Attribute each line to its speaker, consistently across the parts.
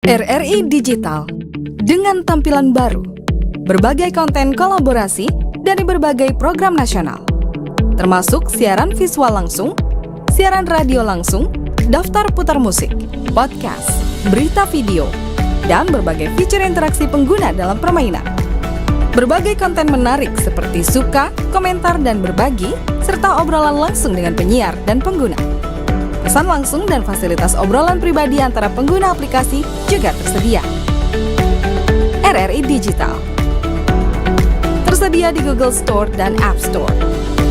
Speaker 1: RRI Digital dengan tampilan baru, berbagai konten kolaborasi dari berbagai program nasional, termasuk siaran visual langsung, siaran radio langsung, daftar putar musik, podcast, berita video, dan berbagai fitur interaksi pengguna dalam permainan. Berbagai konten menarik seperti suka, komentar, dan berbagi, serta obrolan langsung dengan penyiar dan pengguna. Pesan langsung dan fasilitas obrolan pribadi antara pengguna aplikasi juga tersedia. RRI Digital tersedia di Google Store dan App Store.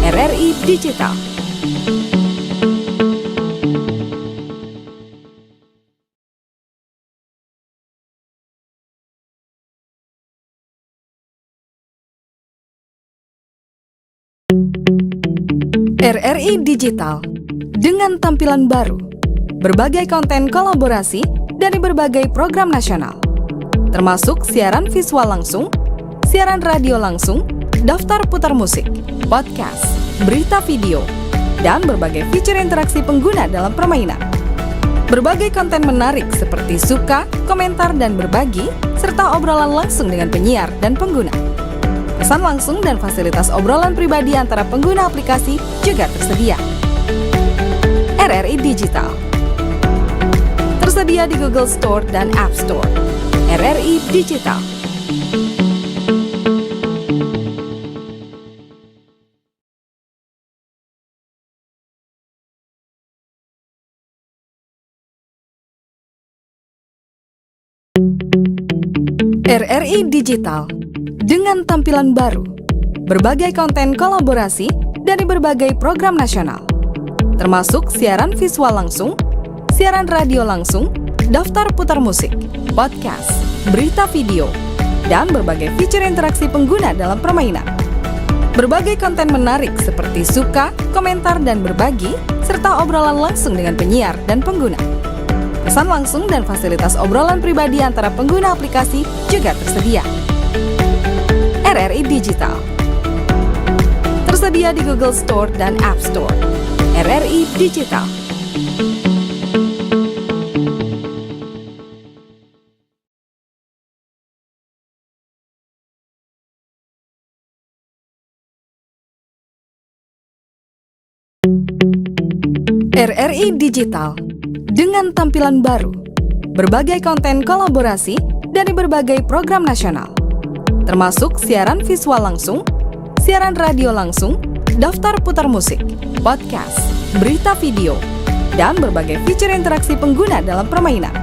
Speaker 1: RRI Digital. RRI Digital dengan tampilan baru, berbagai konten kolaborasi dari berbagai program nasional, termasuk siaran visual langsung, siaran radio langsung, daftar putar musik, podcast, berita video, dan berbagai fitur interaksi pengguna dalam permainan. Berbagai konten menarik seperti suka, komentar, dan berbagi, serta obrolan langsung dengan penyiar dan pengguna. Pesan langsung dan fasilitas obrolan pribadi antara pengguna aplikasi juga tersedia. RRI Digital tersedia di Google Store dan App Store. RRI Digital. RRI Digital dengan tampilan baru, berbagai konten kolaborasi dari berbagai program nasional, termasuk siaran visual langsung, siaran radio langsung, daftar putar musik, podcast, berita video, dan berbagai fitur interaksi pengguna dalam permainan. Berbagai konten menarik seperti suka, komentar, dan berbagi, serta obrolan langsung dengan penyiar dan pengguna. Pesan langsung dan fasilitas obrolan pribadi antara pengguna aplikasi juga tersedia. RRI Digital tersedia di Google Store dan App Store. RRI Digital. RRI Digital dengan tampilan baru, berbagai konten kolaborasi dari berbagai program nasional, termasuk siaran visual langsung, siaran radio langsung, daftar putar musik, podcast, berita video, dan berbagai fitur interaksi pengguna dalam permainan.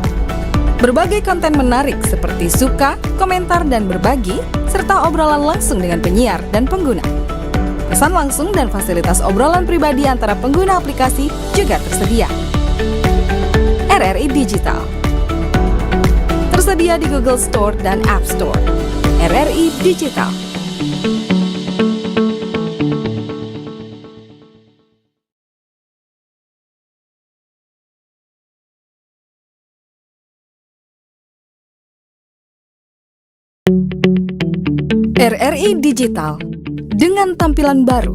Speaker 1: Berbagai konten menarik seperti suka, komentar, dan berbagi, serta obrolan langsung dengan penyiar dan pengguna. Pesan langsung dan fasilitas obrolan pribadi antara pengguna aplikasi juga tersedia. RRI Digital tersedia di Google Store dan App Store. RRI Digital. RRI Digital dengan tampilan baru,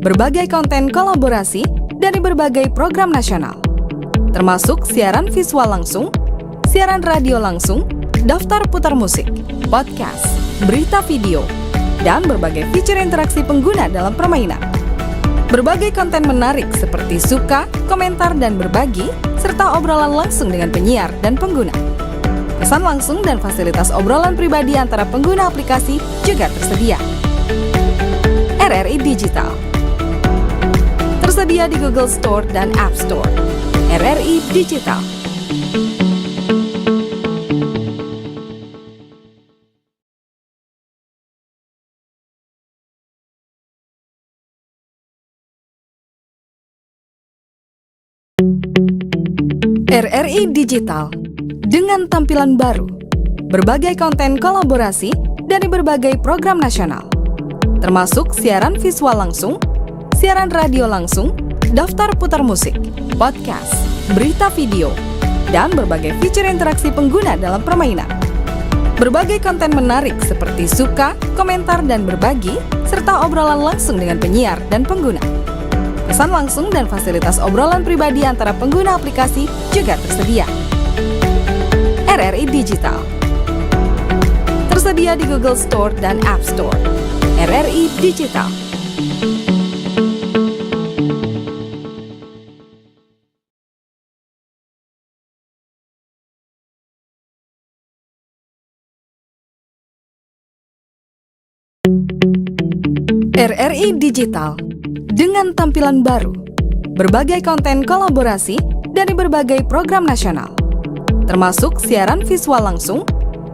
Speaker 1: berbagai konten kolaborasi dari berbagai program nasional, termasuk siaran visual langsung, siaran radio langsung, daftar putar musik, podcast, berita video, dan berbagai fitur interaksi pengguna dalam permainan. Berbagai konten menarik seperti suka, komentar, dan berbagi, serta obrolan langsung dengan penyiar dan pengguna. Pesan langsung dan fasilitas obrolan pribadi antara pengguna aplikasi juga tersedia. RRI Digital tersedia di Google Store dan App Store. RRI Digital. RRI Digital dengan tampilan baru, berbagai konten kolaborasi dari berbagai program nasional, termasuk siaran visual langsung, siaran radio langsung, daftar putar musik, podcast, berita video, dan berbagai fitur interaksi pengguna dalam permainan. Berbagai konten menarik seperti suka, komentar, dan berbagi, serta obrolan langsung dengan penyiar dan pengguna. Pesan langsung dan fasilitas obrolan pribadi antara pengguna aplikasi juga tersedia. RRI Digital. Tersedia di Google Store dan App Store. RRI Digital. RRI Digital dengan tampilan baru, berbagai konten kolaborasi dari berbagai program nasional, termasuk siaran visual langsung,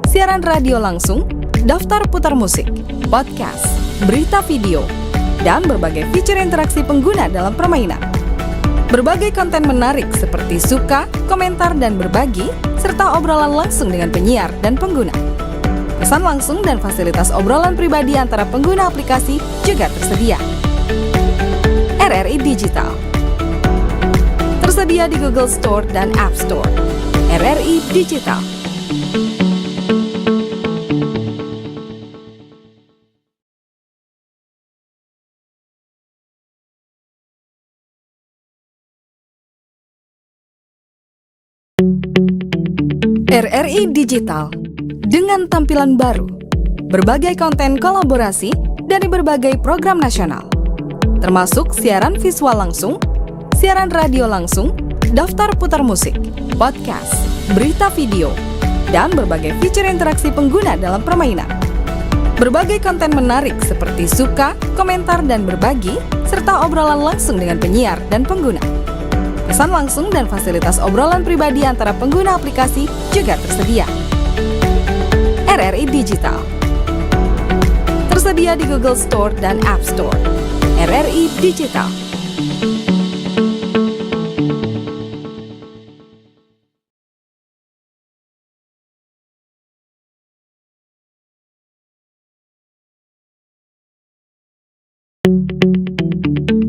Speaker 1: siaran radio langsung, daftar putar musik, podcast, berita video, dan berbagai fitur interaksi pengguna dalam permainan. Berbagai konten menarik seperti suka, komentar, dan berbagi, serta obrolan langsung dengan penyiar dan pengguna. Pesan langsung dan fasilitas obrolan pribadi antara pengguna aplikasi juga tersedia. RRI Digital. Tersedia di Google Store dan App Store. RRI Digital. RRI Digital dengan tampilan baru, berbagai konten kolaborasi dari berbagai program nasional, termasuk siaran visual langsung, siaran radio langsung, daftar putar musik, podcast, berita video, dan berbagai fitur interaksi pengguna dalam permainan. Berbagai konten menarik seperti suka, komentar, dan berbagi, serta obrolan langsung dengan penyiar dan pengguna. Pesan langsung dan fasilitas obrolan pribadi antara pengguna aplikasi juga tersedia. RRI Digital. Tersedia di Google Store dan App Store. RRI Digital.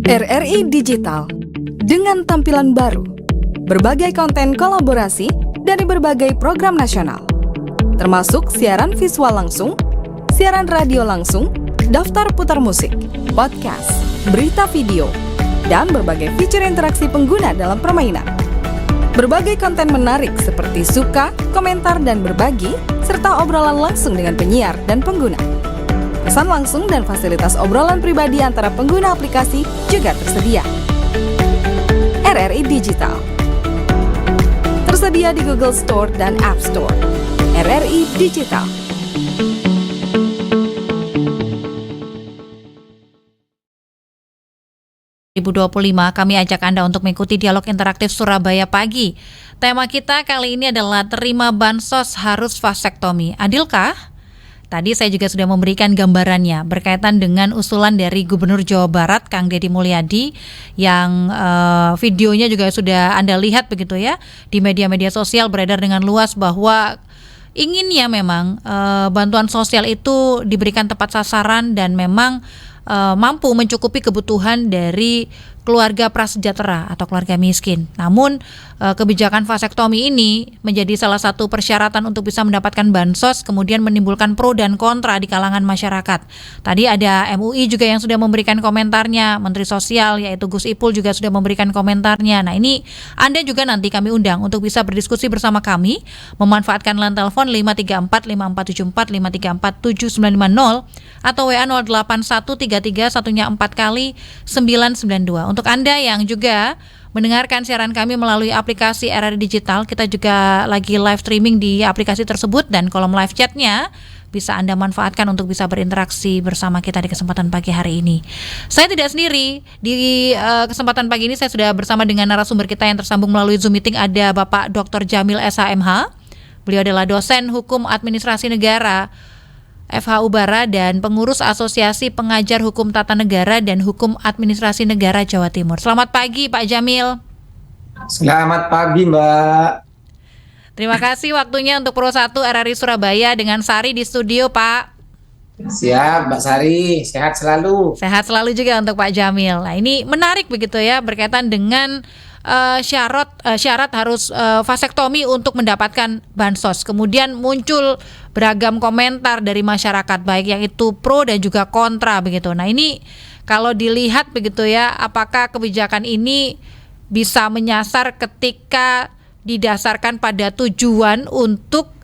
Speaker 1: RRI Digital dengan tampilan baru, berbagai konten kolaborasi dari berbagai program nasional, termasuk siaran visual langsung, siaran radio langsung, daftar putar musik, podcast, berita video, dan berbagai fitur interaksi pengguna dalam permainan. Berbagai konten menarik seperti suka, komentar, dan berbagi, serta obrolan langsung dengan penyiar dan pengguna. Pesan langsung dan fasilitas obrolan pribadi antara pengguna aplikasi juga tersedia. RRI Digital. Tersedia di Google Store dan App Store. RRI Digital.
Speaker 2: Kami ajak Anda untuk mengikuti dialog interaktif Surabaya Pagi. Tema kita kali ini adalah terima bansos harus vasektomi. Adilkah? Tadi saya juga sudah memberikan gambarannya berkaitan dengan usulan dari Gubernur Jawa Barat Kang Deddy Mulyadi yang videonya juga sudah Anda lihat begitu ya di media-media sosial beredar dengan luas bahwa inginnya memang bantuan sosial itu diberikan tepat sasaran dan memang mampu mencukupi kebutuhan dari keluarga prasejahtera atau keluarga miskin. Namun kebijakan vasektomi ini menjadi salah satu persyaratan untuk bisa mendapatkan bansos, kemudian menimbulkan pro dan kontra di kalangan masyarakat. Tadi ada MUI juga yang sudah memberikan komentarnya, Menteri Sosial yaitu Gus Ipul juga sudah memberikan komentarnya. Nah ini Anda juga nanti kami undang untuk bisa berdiskusi bersama kami, memanfaatkan line telepon 534 5474 534 7950 atau WA 08133 satunya 4 kali 992. Untuk Anda yang juga mendengarkan siaran kami melalui aplikasi RRI Digital, kita juga lagi live streaming di aplikasi tersebut dan kolom live chatnya bisa Anda manfaatkan untuk bisa berinteraksi bersama kita di kesempatan pagi hari ini. Saya tidak sendiri, di kesempatan pagi ini saya sudah bersama dengan narasumber kita yang tersambung melalui Zoom meeting. Ada Bapak Dr. Jamil SHMH, beliau adalah dosen hukum administrasi negara FH Ubara dan pengurus Asosiasi Pengajar Hukum Tata Negara dan Hukum Administrasi Negara Jawa Timur. Selamat pagi Pak Jamil.
Speaker 3: Selamat pagi Mbak.
Speaker 2: Terima kasih waktunya untuk Pro 1 RRI Surabaya dengan Sari di studio Pak.
Speaker 3: Siap Mbak Sari, sehat selalu.
Speaker 2: Sehat selalu juga untuk Pak Jamil. Nah ini menarik begitu ya berkaitan dengan syarat harus vasektomi untuk mendapatkan bansos. Kemudian muncul beragam komentar dari masyarakat baik yang itu pro dan juga kontra begitu. Nah ini kalau dilihat begitu ya, apakah kebijakan ini bisa menyasar ketika didasarkan pada tujuan untuk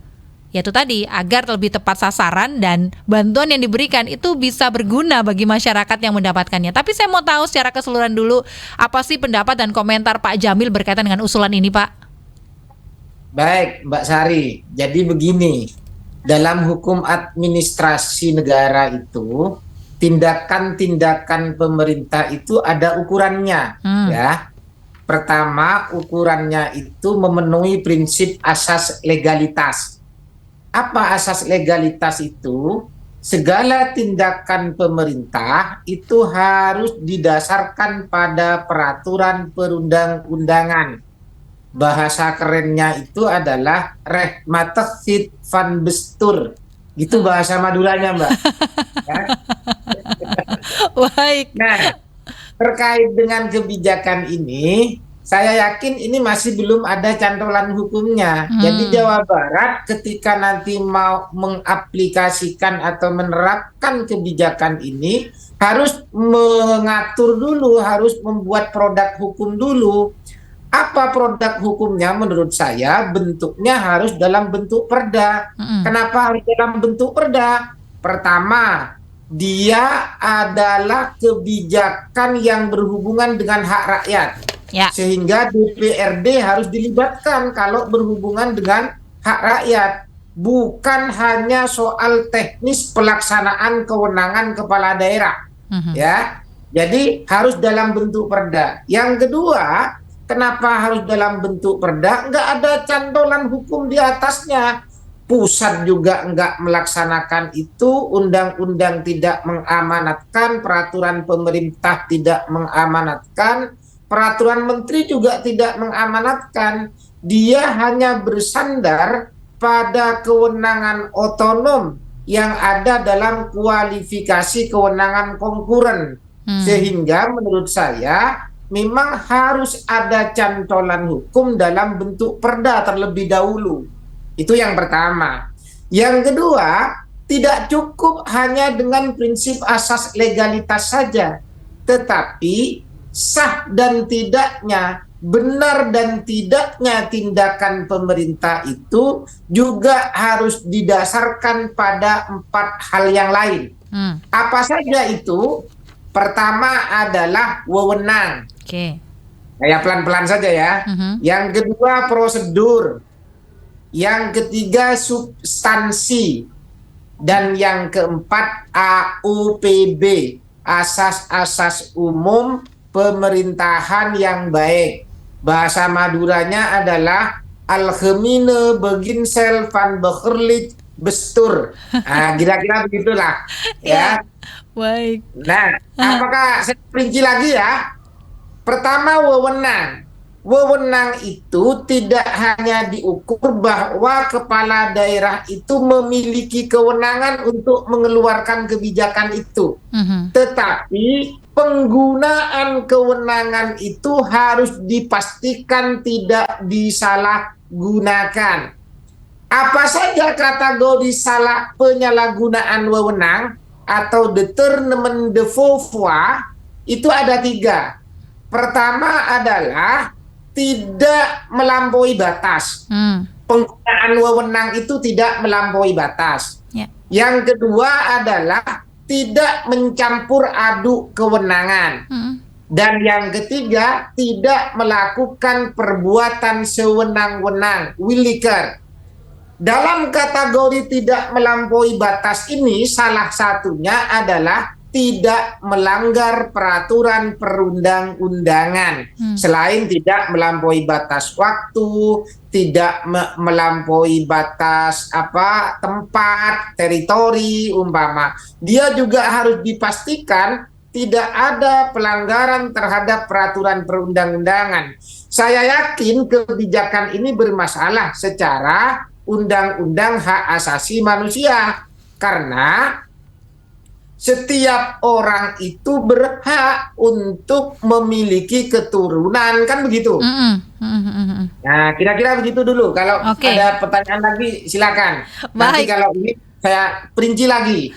Speaker 2: yaitu tadi agar lebih tepat sasaran dan bantuan yang diberikan itu bisa berguna bagi masyarakat yang mendapatkannya. Tapi saya mau tahu secara keseluruhan dulu, apa sih pendapat dan komentar Pak Jamil berkaitan dengan usulan ini, Pak?
Speaker 3: Baik, Mbak Sari. Jadi begini, dalam hukum administrasi negara itu, tindakan-tindakan pemerintah itu ada ukurannya, ya. Pertama, ukurannya itu memenuhi prinsip asas legalitas. Apa asas legalitas itu? Segala tindakan pemerintah itu harus didasarkan pada peraturan perundang-undangan. Bahasa kerennya itu adalah rehmateh fit van bestur. Gitu bahasa Maduranya, Mbak. Ya.
Speaker 2: Baik.
Speaker 3: Nah, terkait dengan kebijakan ini, saya yakin ini masih belum ada cantolan hukumnya. Jadi Jawa Barat ketika nanti mau mengaplikasikan atau menerapkan kebijakan ini harus mengatur dulu, harus membuat produk hukum dulu. Apa produk hukumnya? Menurut saya bentuknya harus dalam bentuk perda. Kenapa harus dalam bentuk perda? Pertama, dia adalah kebijakan yang berhubungan dengan hak rakyat. Ya. Sehingga DPRD harus dilibatkan kalau berhubungan dengan hak rakyat. Bukan hanya soal teknis pelaksanaan kewenangan kepala daerah. Ya. Jadi harus dalam bentuk perda. Yang kedua, kenapa harus dalam bentuk perda? Nggak ada cantolan hukum di atasnya. Pusat juga nggak melaksanakan itu, undang-undang tidak mengamanatkan, peraturan pemerintah tidak mengamanatkan, peraturan menteri juga tidak mengamanatkan. Dia hanya bersandar pada kewenangan otonom yang ada dalam kualifikasi kewenangan konkuren. Sehingga menurut saya memang harus ada cantolan hukum dalam bentuk perda terlebih dahulu. Itu yang pertama. Yang kedua, tidak cukup hanya dengan prinsip asas legalitas saja, tetapi sah dan tidaknya, benar dan tidaknya tindakan pemerintah itu juga harus didasarkan pada 4 hal yang lain. Apa saja itu? Pertama adalah wewenang. Kayak pelan-pelan saja ya. Yang kedua prosedur. Yang ketiga substansi. Dan yang keempat AUPB, asas-asas umum pemerintahan yang baik. Bahasa Maduranya adalah Algemene Beginsel van Bekerlich Bestur. Nah, kira-kira begitulah. Ya.
Speaker 2: Baik.
Speaker 3: Nah, apakah saya rinci lagi ya? Pertama, wewenang. Wewenang itu tidak hanya diukur bahwa kepala daerah itu memiliki kewenangan untuk mengeluarkan kebijakan itu. Tetapi penggunaan kewenangan itu harus dipastikan tidak disalahgunakan. Apa saja kategori penyalahgunaan wewenang atau détournement de pouvoir? Itu ada 3. Pertama adalah tidak melampaui batas. Penggunaan wewenang itu tidak melampaui batas. Yang kedua adalah tidak mencampur aduk kewenangan. Dan yang ketiga, tidak melakukan perbuatan sewenang-wenang, willekeur. Dalam kategori tidak melampaui batas ini, salah satunya adalah tidak melanggar peraturan perundang-undangan. Selain tidak melampaui batas waktu, tidak melampaui batas tempat, teritori umpama. Dia juga harus dipastikan tidak ada pelanggaran terhadap peraturan perundang-undangan. Saya yakin kebijakan ini bermasalah secara undang-undang hak asasi manusia karena setiap orang itu berhak untuk memiliki keturunan, kan begitu? Nah, kira-kira begitu dulu. Kalau ada pertanyaan lagi, silakan. Nanti kalau ini saya perinci lagi.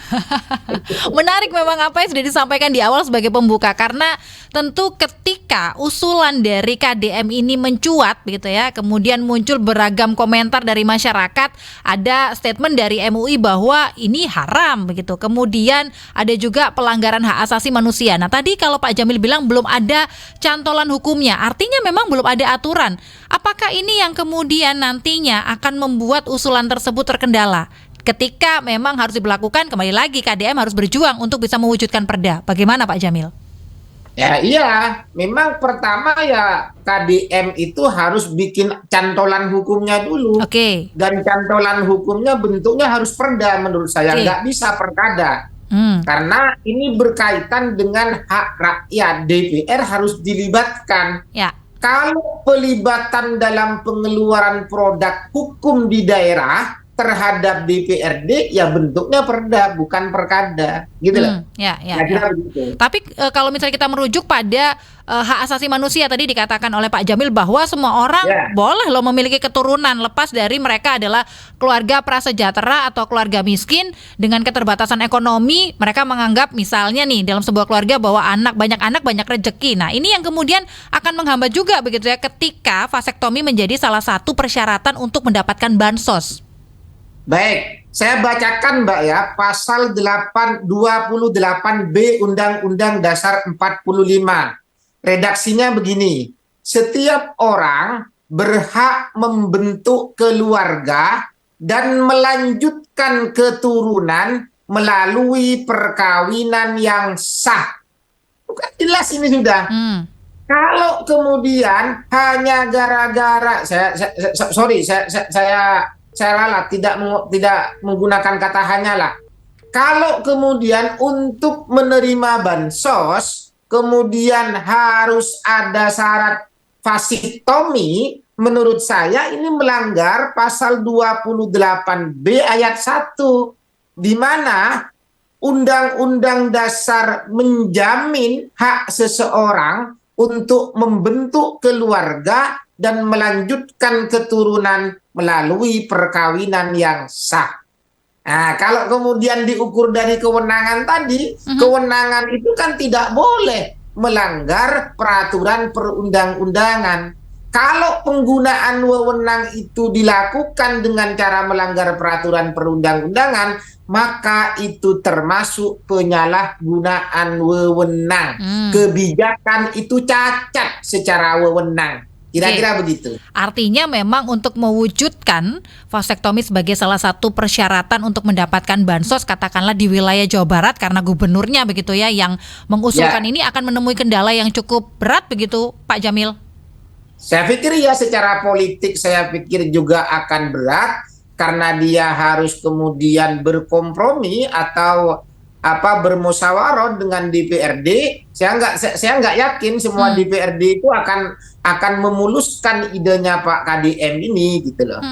Speaker 2: Menarik memang apa yang sudah disampaikan di awal sebagai pembuka, karena tentu ketika usulan dari KDM ini mencuat begitu ya, kemudian muncul beragam komentar dari masyarakat, ada statement dari MUI bahwa ini haram begitu, kemudian ada juga pelanggaran hak asasi manusia. Nah tadi kalau Pak Jamil bilang belum ada cantolan hukumnya, artinya memang belum ada aturan. Apakah ini yang kemudian nantinya akan membuat usulan tersebut terkendala? Ketika memang harus diberlakukan, kembali lagi KDM harus berjuang untuk bisa mewujudkan perda. Bagaimana Pak Jamil?
Speaker 3: Ya iya, memang pertama ya KDM itu harus bikin cantolan hukumnya dulu.
Speaker 2: Oke.
Speaker 3: Dan cantolan hukumnya bentuknya harus perda menurut saya,
Speaker 2: Oke.
Speaker 3: nggak bisa perkada. Karena ini berkaitan dengan hak rakyat, DPR harus dilibatkan.
Speaker 2: Ya.
Speaker 3: Kalau pelibatan dalam pengeluaran produk hukum di daerah terhadap DPRD, ya bentuknya perda, bukan perkada, gitu loh.
Speaker 2: Ya.
Speaker 3: Kira-kira begitu.
Speaker 2: Tapi kalau misalnya kita merujuk pada hak asasi manusia, tadi dikatakan oleh Pak Jamil bahwa semua orang boleh loh memiliki keturunan, lepas dari mereka adalah keluarga prasejahtera atau keluarga miskin dengan keterbatasan ekonomi. Mereka menganggap misalnya nih dalam sebuah keluarga bahwa anak banyak rezeki. Nah ini yang kemudian akan menghambat juga begitu ya, ketika vasektomi menjadi salah satu persyaratan untuk mendapatkan bansos.
Speaker 3: Baik, saya bacakan Mbak ya, pasal 28B Undang-Undang Dasar 45. Redaksinya begini, setiap orang berhak membentuk keluarga dan melanjutkan keturunan melalui perkawinan yang sah. Bukan jelas ini sudah. Kalau kemudian hanya gara-gara, saya lalat, tidak menggunakan kata hanyalah. Kalau kemudian untuk menerima bansos, kemudian harus ada syarat vasektomi, menurut saya ini melanggar pasal 28B ayat 1, di mana Undang-Undang Dasar menjamin hak seseorang untuk membentuk keluarga dan melanjutkan keturunan melalui perkawinan yang sah. Nah, kalau kemudian diukur dari kewenangan tadi, kewenangan itu kan tidak boleh melanggar peraturan perundang-undangan. Kalau penggunaan wewenang itu dilakukan dengan cara melanggar peraturan perundang-undangan, maka itu termasuk penyalahgunaan wewenang. Kebijakan itu cacat secara wewenang. Kira-kira begitu.
Speaker 2: Artinya memang untuk mewujudkan vasektomi sebagai salah satu persyaratan untuk mendapatkan bansos, katakanlah di wilayah Jawa Barat, karena gubernurnya begitu ya yang mengusulkan ini akan menemui kendala yang cukup berat begitu Pak Jamil?
Speaker 3: Saya pikir ya secara politik saya pikir juga akan berat, karena dia harus kemudian berkompromi atau bermusyawarah dengan DPRD. Saya nggak yakin semua DPRD itu akan memuluskan idenya Pak KDM ini gitu loh.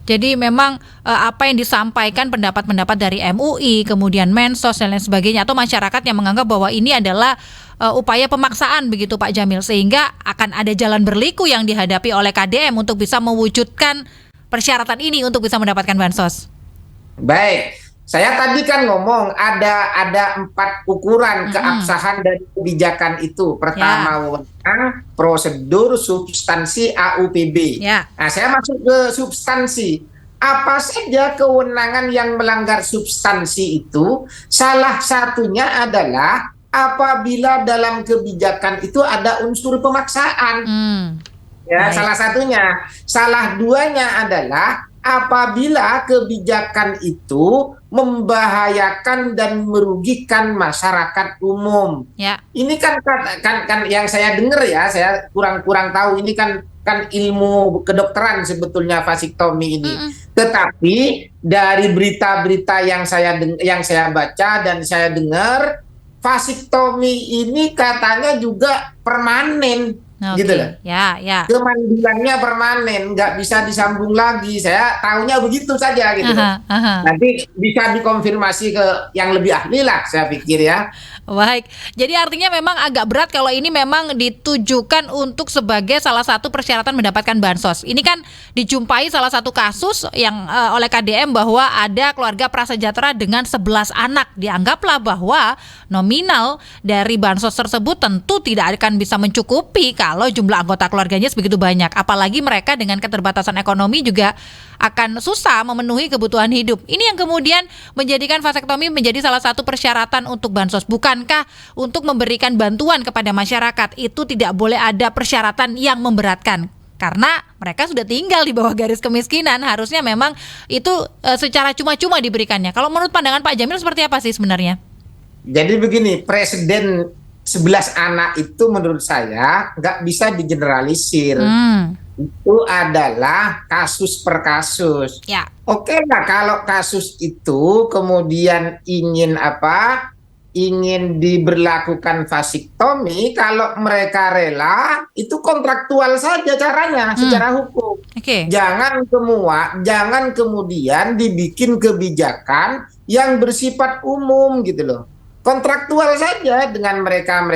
Speaker 2: Jadi memang apa yang disampaikan pendapat-pendapat dari MUI, kemudian Mensos dan lain sebagainya, atau masyarakat yang menganggap bahwa ini adalah upaya pemaksaan begitu Pak Jamil, sehingga akan ada jalan berliku yang dihadapi oleh KDM untuk bisa mewujudkan persyaratan ini untuk bisa mendapatkan bansos.
Speaker 3: Baik, saya tadi kan ngomong ada 4 ukuran keabsahan dari kebijakan itu. Pertama, wewenang, prosedur, substansi, AUPB. Nah, saya masuk ke substansi. Apa saja kewenangan yang melanggar substansi itu? Salah satunya adalah apabila dalam kebijakan itu ada unsur pemaksaan. Salah satunya. Salah duanya adalah apabila kebijakan itu membahayakan dan merugikan masyarakat umum. Ini kan yang saya dengar ya, saya kurang tahu, ini kan ilmu kedokteran sebetulnya vasektomi ini. Tetapi dari berita-berita yang saya baca dan saya dengar, vasektomi ini katanya juga permanen.
Speaker 2: Oke.
Speaker 3: gitu loh.
Speaker 2: Ya.
Speaker 3: Kemandirannya permanen, nggak bisa disambung lagi. Saya tahunya begitu saja gitu loh.
Speaker 2: Aha.
Speaker 3: Nanti bisa dikonfirmasi ke yang lebih ahli lah, saya pikir ya.
Speaker 2: Baik, jadi artinya memang agak berat kalau ini memang ditujukan untuk sebagai salah satu persyaratan mendapatkan bansos. Ini kan dijumpai salah satu kasus yang oleh KDM bahwa ada keluarga prasejahtera dengan 11 anak. Dianggaplah bahwa nominal dari bansos tersebut tentu tidak akan bisa mencukupi kalau jumlah anggota keluarganya sebegitu banyak. Apalagi mereka dengan keterbatasan ekonomi juga akan susah memenuhi kebutuhan hidup. Ini yang kemudian menjadikan vasektomi menjadi salah satu persyaratan untuk bansos. Bukankah untuk memberikan bantuan kepada masyarakat itu tidak boleh ada persyaratan yang memberatkan? Karena mereka sudah tinggal di bawah garis kemiskinan, harusnya memang itu secara cuma-cuma diberikannya. Kalau menurut pandangan Pak Jamil seperti apa sih sebenarnya?
Speaker 3: Jadi begini, presiden 11 anak itu menurut saya nggak bisa digeneralisir. Itu adalah kasus per kasus.
Speaker 2: Ya.
Speaker 3: Oke lah kalau kasus itu kemudian ingin diberlakukan vasektomi, kalau mereka rela itu kontraktual saja caranya secara hukum.
Speaker 2: Oke.
Speaker 3: Jangan kemudian dibikin kebijakan yang bersifat umum gitu loh. Kontraktual saja dengan mereka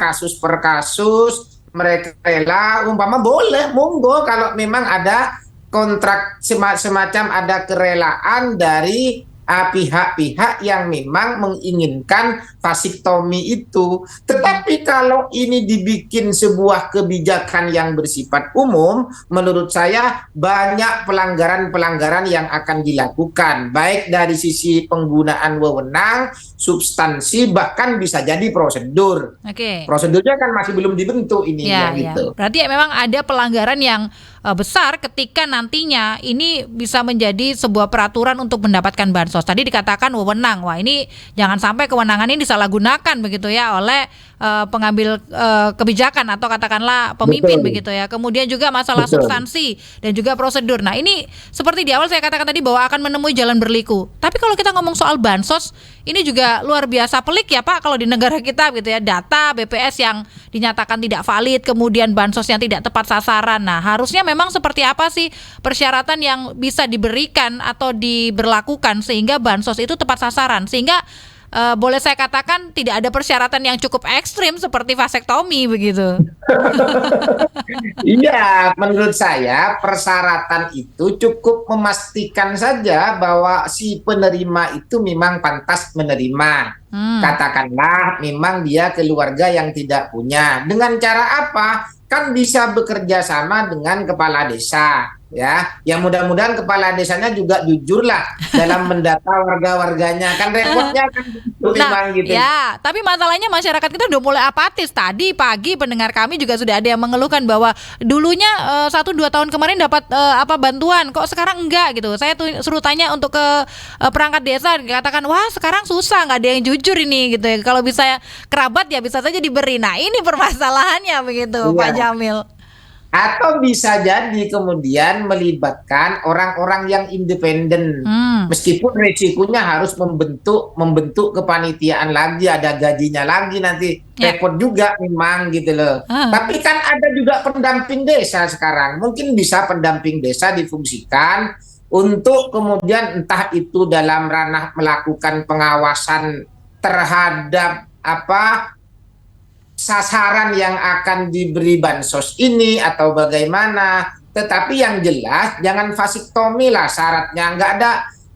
Speaker 3: kasus per kasus. Mereka rela, umpama boleh, monggo kalau memang ada kontrak semacam ada kerelaan dari pihak-pihak yang memang menginginkan vasektomi itu. Tetapi kalau ini dibikin sebuah kebijakan yang bersifat umum, menurut saya banyak pelanggaran-pelanggaran yang akan dilakukan, baik dari sisi penggunaan wewenang, substansi, bahkan bisa jadi prosedur.
Speaker 2: Oke.
Speaker 3: Prosedurnya kan masih belum dibentuk ini gitu.
Speaker 2: Berarti memang ada pelanggaran yang besar ketika nantinya ini bisa menjadi sebuah peraturan untuk mendapatkan bansos. Tadi dikatakan wewenang. Wah, ini jangan sampai kewenangan ini disalahgunakan begitu ya oleh pengambil kebijakan atau katakanlah pemimpin. Betul. Begitu ya. Kemudian juga masalah substansi dan juga prosedur. Nah, ini seperti di awal saya katakan tadi bahwa akan menemui jalan berliku. Tapi kalau kita ngomong soal bansos, ini juga luar biasa pelik ya Pak kalau di negara kita gitu ya. Data BPS yang dinyatakan tidak valid, kemudian bansos yang tidak tepat sasaran. Nah, harusnya memang seperti apa sih persyaratan yang bisa diberikan atau diberlakukan sehingga bansos itu tepat sasaran, sehingga boleh saya katakan tidak ada persyaratan yang cukup ekstrim seperti vasektomi begitu.
Speaker 3: Iya, menurut saya persyaratan itu cukup memastikan saja bahwa si penerima itu memang pantas menerima. Katakanlah memang dia keluarga yang tidak punya. Dengan cara apa? Kan bisa bekerja sama dengan kepala desa. Ya, yang mudah-mudahan kepala desanya juga jujur lah dalam mendata warga-warganya, kan repotnya kan memang gitu.
Speaker 2: Ya, tapi masalahnya masyarakat kita udah mulai apatis. Tadi pagi pendengar kami juga sudah ada yang mengeluhkan bahwa dulunya 1-2 tahun kemarin dapat bantuan, kok sekarang enggak gitu. Saya suruh tanya untuk ke perangkat desa, dikatakan wah sekarang susah, nggak ada yang jujur ini gitu ya. Kalau bisa kerabat ya bisa saja diberi. Nah ini permasalahannya begitu, Pak Jamil.
Speaker 3: Atau bisa jadi kemudian melibatkan orang-orang yang independen, meskipun resikonya harus membentuk kepanitiaan lagi, ada gajinya lagi nanti, repot juga memang gitu loh. Tapi kan ada juga pendamping desa sekarang, mungkin bisa pendamping desa difungsikan untuk kemudian entah itu dalam ranah melakukan pengawasan terhadap sasaran yang akan diberi bansos ini atau bagaimana, tetapi yang jelas jangan vasektomi lah syaratnya,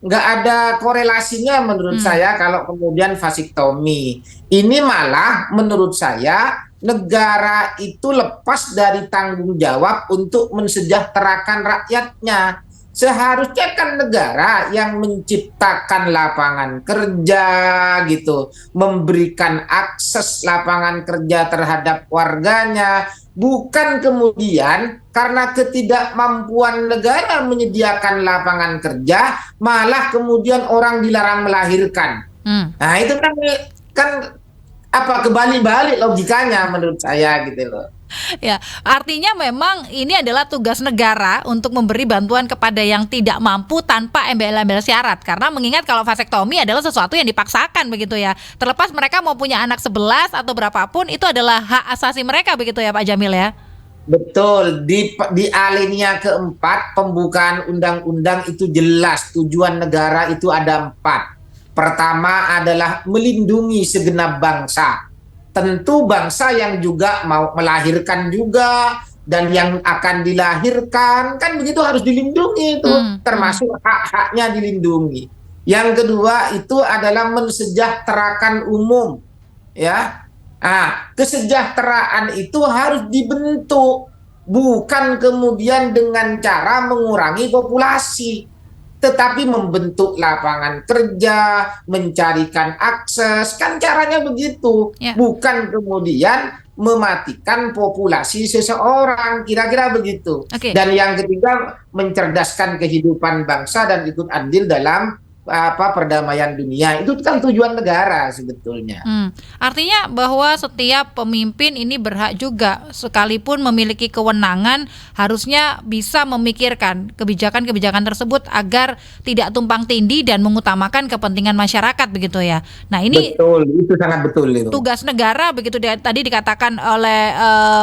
Speaker 3: nggak ada korelasinya menurut saya kalau kemudian vasektomi ini malah menurut saya negara itu lepas dari tanggung jawab untuk mensejahterakan rakyatnya. Seharusnya kan negara yang menciptakan lapangan kerja gitu, memberikan akses lapangan kerja terhadap warganya, bukan kemudian karena ketidakmampuan negara menyediakan lapangan kerja, malah kemudian orang dilarang melahirkan. Nah itu kan kebalik-balik logikanya menurut saya gitu loh.
Speaker 2: Ya, artinya memang ini adalah tugas negara untuk memberi bantuan kepada yang tidak mampu tanpa embel-embel syarat. Karena mengingat kalau vasektomi adalah sesuatu yang dipaksakan begitu ya. Terlepas mereka mau punya anak 11 atau berapapun, itu adalah hak asasi mereka begitu ya Pak Jamil ya.
Speaker 3: Betul, di alinea keempat pembukaan undang-undang itu jelas tujuan negara itu ada 4. Pertama adalah melindungi segenap bangsa. Tentu bangsa yang juga mau melahirkan juga dan yang akan dilahirkan kan begitu harus dilindungi itu, termasuk hak-haknya dilindungi. Yang kedua itu adalah mensejahterakan umum, ya. Kesejahteraan itu harus dibentuk, bukan kemudian dengan cara mengurangi populasi, tetapi membentuk lapangan kerja, mencarikan akses, kan caranya begitu, bukan kemudian mematikan populasi seseorang, kira-kira begitu. Dan yang ketiga, mencerdaskan kehidupan bangsa dan ikut andil dalam perdamaian dunia. Itu kan tujuan negara sebetulnya.
Speaker 2: Artinya bahwa setiap pemimpin ini berhak juga, sekalipun memiliki kewenangan, harusnya bisa memikirkan kebijakan-kebijakan tersebut agar tidak tumpang tindih dan mengutamakan kepentingan masyarakat begitu ya. Nah ini
Speaker 3: betul, itu sangat betul itu.
Speaker 2: Tugas negara begitu tadi dikatakan oleh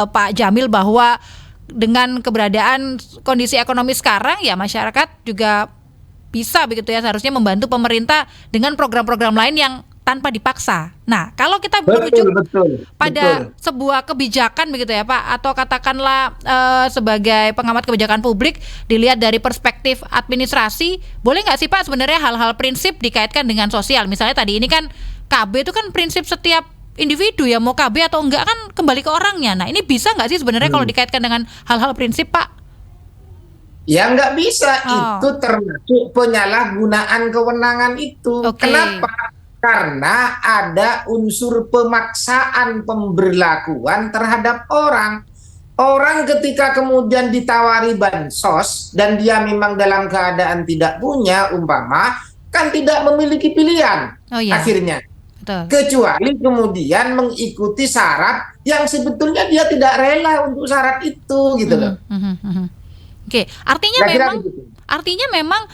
Speaker 2: Pak Jamil bahwa dengan keberadaan kondisi ekonomi sekarang ya masyarakat juga bisa begitu ya seharusnya membantu pemerintah dengan program-program lain yang tanpa dipaksa. Nah, kalau kita merujuk pada sebuah kebijakan begitu ya Pak, atau katakanlah sebagai pengamat kebijakan publik dilihat dari perspektif administrasi, boleh nggak sih Pak sebenarnya hal-hal prinsip dikaitkan dengan sosial? Misalnya tadi ini kan KB itu kan prinsip setiap individu ya, mau KB atau enggak kan kembali ke orangnya. Nah, ini bisa nggak sih sebenarnya kalau dikaitkan dengan hal-hal prinsip Pak?
Speaker 3: Ya nggak bisa, itu termasuk penyalahgunaan kewenangan itu. Kenapa? Karena ada unsur pemaksaan pemberlakuan terhadap orang. Orang ketika kemudian ditawari bansos dan dia memang dalam keadaan tidak punya, umpama, kan tidak memiliki pilihan akhirnya. Kecuali kemudian mengikuti syarat yang sebetulnya dia tidak rela untuk syarat itu gitu loh.
Speaker 2: Artinya memang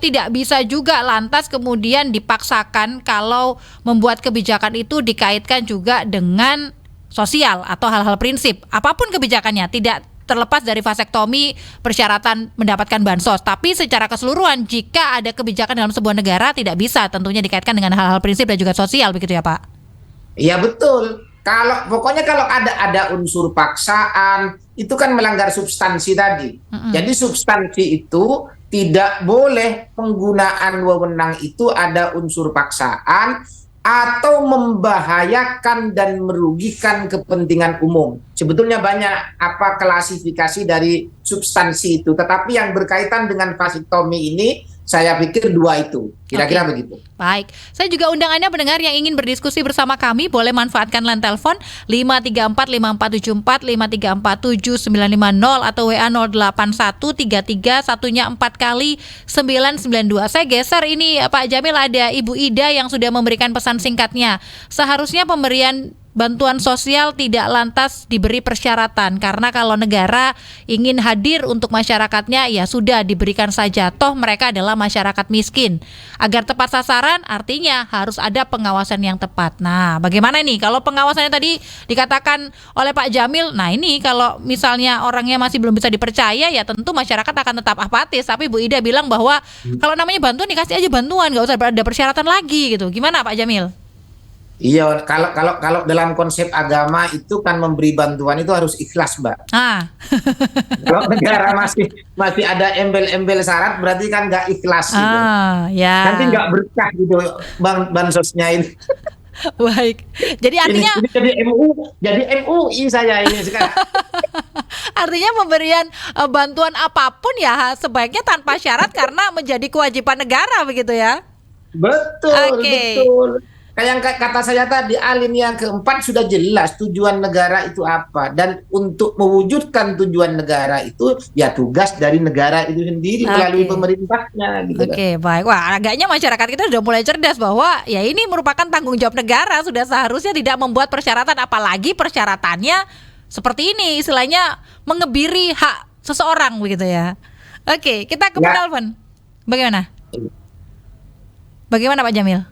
Speaker 2: tidak bisa juga lantas kemudian dipaksakan kalau membuat kebijakan itu dikaitkan juga dengan sosial atau hal-hal prinsip. Apapun kebijakannya, tidak terlepas dari vasektomi, persyaratan mendapatkan bansos, tapi secara keseluruhan jika ada kebijakan dalam sebuah negara tidak bisa tentunya dikaitkan dengan hal-hal prinsip dan juga sosial begitu ya Pak?
Speaker 3: Iya betul. Pokoknya kalau ada unsur paksaan, itu kan melanggar substansi tadi. Jadi substansi itu tidak boleh penggunaan wewenang itu ada unsur paksaan atau membahayakan dan merugikan kepentingan umum. Sebetulnya banyak klasifikasi dari substansi itu, tetapi yang berkaitan dengan vasektomi ini saya pikir 2 itu, kira-kira begitu.
Speaker 2: Baik, saya juga undang Anda pendengar yang ingin berdiskusi bersama kami, boleh manfaatkan line telepon 5345474, 5347950 atau WA 08133 satunya 4 kali 992. Saya geser ini Pak Jamil, ada Ibu Ida yang sudah memberikan pesan singkatnya. Seharusnya pemberian bantuan sosial tidak lantas diberi persyaratan, karena kalau negara ingin hadir untuk masyarakatnya ya sudah diberikan saja, toh mereka adalah masyarakat miskin. Agar tepat sasaran artinya harus ada pengawasan yang tepat. Nah bagaimana nih kalau pengawasannya tadi dikatakan oleh Pak Jamil, nah ini kalau misalnya orangnya masih belum bisa dipercaya ya tentu masyarakat akan tetap apatis. Tapi Bu Ida bilang bahwa kalau namanya bantuan dikasih aja bantuan, nggak usah ada persyaratan lagi gitu. Gimana Pak Jamil?
Speaker 3: Iya, kalau dalam konsep agama itu kan memberi bantuan itu harus ikhlas, Mbak. Kalau negara masih ada embel-embel syarat berarti kan nggak ikhlas gitu. Nanti nggak berkah gitu bansosnya ini.
Speaker 2: Baik. Jadi artinya
Speaker 3: ini jadi MUI saya ini sekarang.
Speaker 2: Artinya pemberian bantuan apapun ya sebaiknya tanpa syarat karena menjadi kewajiban negara begitu ya.
Speaker 3: Betul. Kayak kata saya tadi, alinea keempat sudah jelas tujuan negara itu apa, dan untuk mewujudkan tujuan negara itu ya tugas dari negara itu sendiri melalui pemerintahnya gitu.
Speaker 2: Baik. Wah, agaknya masyarakat kita sudah mulai cerdas bahwa ya ini merupakan tanggung jawab negara, sudah seharusnya tidak membuat persyaratan, apalagi persyaratannya seperti ini, istilahnya mengebiri hak seseorang begitu ya. Oke, kita ke
Speaker 3: Ya.
Speaker 2: penelpon. Bagaimana? Bagaimana Pak Jamil?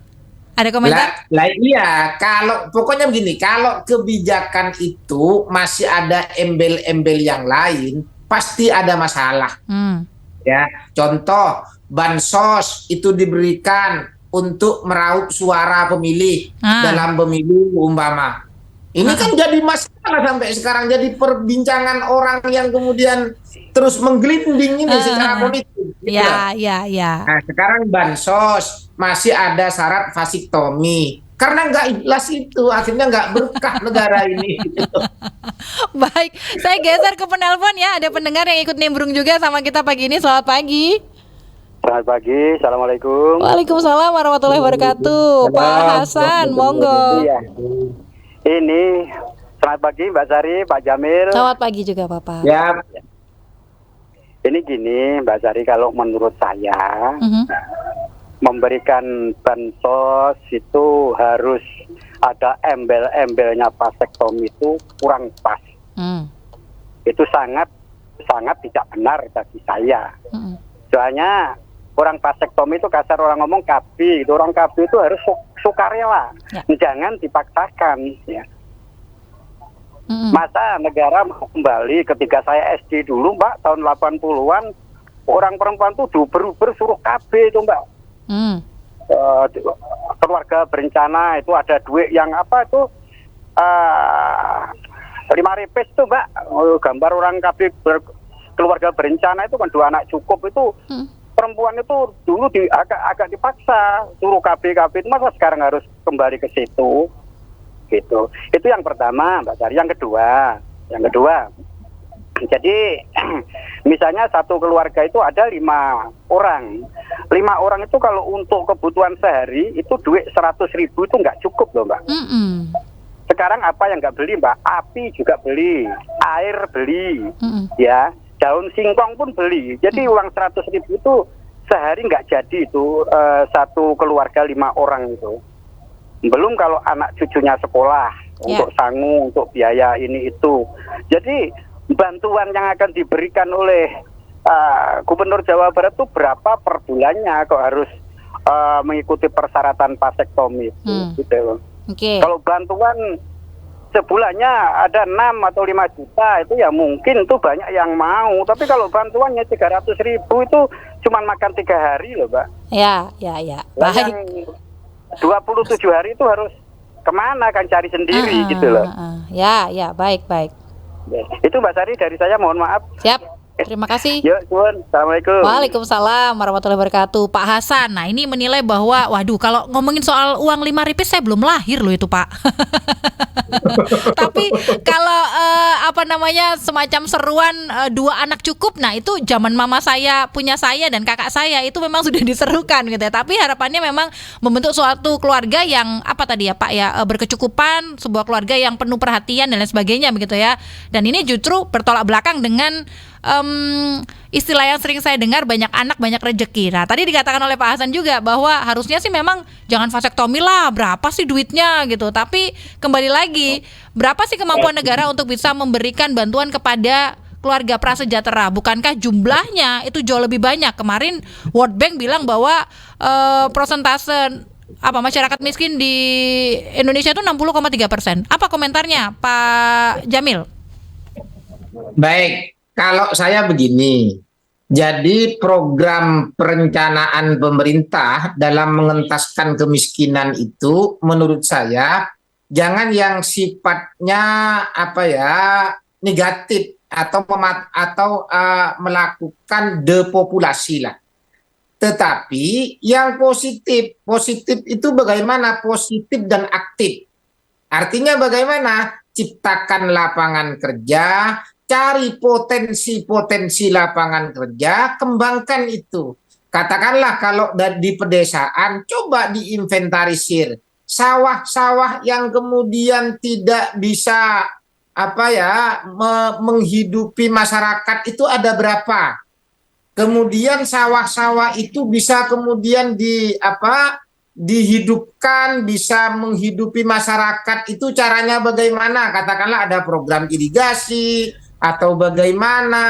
Speaker 2: Ada komentar?
Speaker 3: Lah iya, kalau pokoknya begini, kalau kebijakan itu masih ada embel-embel yang lain, pasti ada masalah.
Speaker 2: Hmm.
Speaker 3: Ya, contoh bansos itu diberikan untuk meraup suara pemilih dalam pemilu umpama. Ini kan jadi masalah sampai sekarang, jadi perbincangan orang yang kemudian terus menggelinding ini secara politik. Gitu loh.
Speaker 2: Ya.
Speaker 3: Nah, sekarang bansos masih ada syarat vasiktomi. Karena nggak ikhlas itu, akhirnya nggak berkah negara ini. Gitu.
Speaker 2: Baik, saya geser ke penelpon ya. Ada pendengar yang ikut nimbrung juga sama kita pagi ini. Selamat pagi.
Speaker 4: Selamat pagi, Assalamualaikum.
Speaker 2: Waalaikumsalam warahmatullahi wabarakatuh. Pak Hasan, monggo.
Speaker 4: Iya. Ini selamat pagi Mbak Sari, Pak Jamil.
Speaker 2: Selamat pagi juga Bapak.
Speaker 3: Ya,
Speaker 4: Ini gini Mbak Sari, kalau menurut saya memberikan bansos itu harus ada embel-embelnya vasektomi itu kurang pas. Itu sangat tidak benar bagi saya. Soalnya orang vasektomi itu kasar, orang ngomong KB, itu orang KB itu harus sukarela, jangan dipaksakan. Ya. Masa negara mau kembali ketika saya SD dulu Mbak, tahun 80-an, orang perempuan tuh diuber-uber suruh KB itu Mbak. Keluarga berencana itu ada duit yang apa itu 5 ripis tuh Mbak, gambar orang KB keluarga berencana itu kan 2 anak cukup itu. Perempuan itu dulu agak dipaksa suruh KB itu, masa sekarang harus kembali ke situ gitu. Itu yang pertama Mbak Sari. Yang kedua jadi misalnya satu keluarga itu ada 5 orang. 5 orang itu kalau untuk kebutuhan sehari itu duit 100.000 itu nggak cukup loh Mbak. Sekarang apa yang nggak beli Mbak? Api juga beli, air beli, ya, daun singkong pun beli. Jadi uang 100.000 itu sehari nggak jadi itu satu keluarga 5 orang itu. Belum kalau anak cucunya sekolah, untuk sangu, untuk biaya ini itu. Jadi bantuan yang akan diberikan oleh Gubernur Jawa Barat itu berapa per bulannya, kok harus mengikuti persyaratan vasektomi itu. Gitu. Kalau bantuan sebulannya ada 6 atau 5 juta itu ya mungkin tuh banyak yang mau. Tapi kalau bantuannya 300.000 itu cuma makan 3 hari loh Mbak.
Speaker 2: Ya.
Speaker 4: Yang 27 hari itu harus kemana kan, cari sendiri gitu loh.
Speaker 2: Ya, baik.
Speaker 4: Itu Mbak Sari dari saya, mohon maaf.
Speaker 2: Siap, terima kasih.
Speaker 4: Yuk, Assalamualaikum.
Speaker 2: Waalaikumsalam warahmatullahi wabarakatuh. Pak Hasan, nah ini menilai bahwa waduh, kalau ngomongin soal uang 5 ripis saya belum lahir loh itu Pak. Tapi kalau semacam seruan 2 anak cukup, nah itu zaman mama saya, punya saya dan kakak saya itu memang sudah diserukan gitu ya. Tapi harapannya memang membentuk suatu keluarga yang apa tadi ya Pak ya, berkecukupan, sebuah keluarga yang penuh perhatian dan lain sebagainya begitu ya. Dan ini justru bertolak belakang dengan istilah yang sering saya dengar, banyak anak banyak rejeki. Nah tadi dikatakan oleh Pak Hasan juga bahwa harusnya sih memang jangan vasektomi lah, berapa sih duitnya gitu. Tapi kembali lagi, berapa sih kemampuan negara untuk bisa memberikan bantuan kepada keluarga prasejahtera? Bukankah jumlahnya itu jauh lebih banyak? Kemarin World Bank bilang bahwa persentase masyarakat miskin di Indonesia itu 60,3%. Apa komentarnya Pak Jamil?
Speaker 3: baik. Kalau saya begini, jadi program perencanaan pemerintah dalam mengentaskan kemiskinan itu menurut saya jangan yang sifatnya negatif atau melakukan depopulasi lah. Tetapi yang positif itu bagaimana positif dan aktif. Artinya bagaimana? Ciptakan lapangan kerja, cari potensi-potensi lapangan kerja, kembangkan itu. Katakanlah kalau di pedesaan, coba diinventarisir. Sawah-sawah yang kemudian tidak bisa menghidupi masyarakat itu ada berapa? Kemudian sawah-sawah itu bisa kemudian dihidupkan, bisa menghidupi masyarakat itu caranya bagaimana? Katakanlah ada program irigasi atau bagaimana.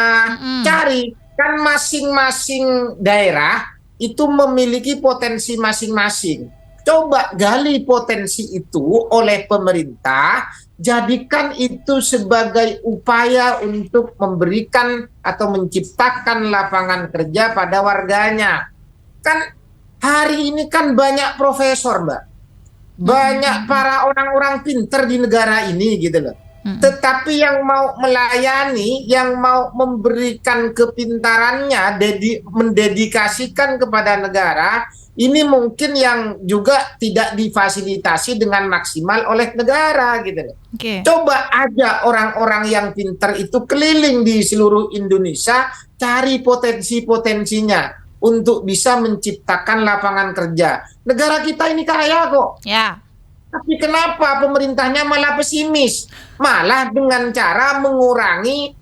Speaker 3: Cari, kan masing-masing daerah itu memiliki potensi masing-masing. Coba gali potensi itu oleh pemerintah, jadikan itu sebagai upaya untuk memberikan atau menciptakan lapangan kerja pada warganya. Kan hari ini kan banyak profesor, Mbak. Banyak para orang-orang pinter di negara ini gitu loh. Tetapi yang mau melayani, yang mau memberikan kepintarannya, mendedikasikan kepada negara, ini mungkin yang juga tidak difasilitasi dengan maksimal oleh negara gitu loh. Coba aja orang-orang yang pinter itu keliling di seluruh Indonesia, cari potensi-potensinya untuk bisa menciptakan lapangan kerja. Negara kita ini kaya kok.
Speaker 2: Ya.
Speaker 3: Tapi kenapa pemerintahnya malah pesimis? Malah dengan cara mengurangi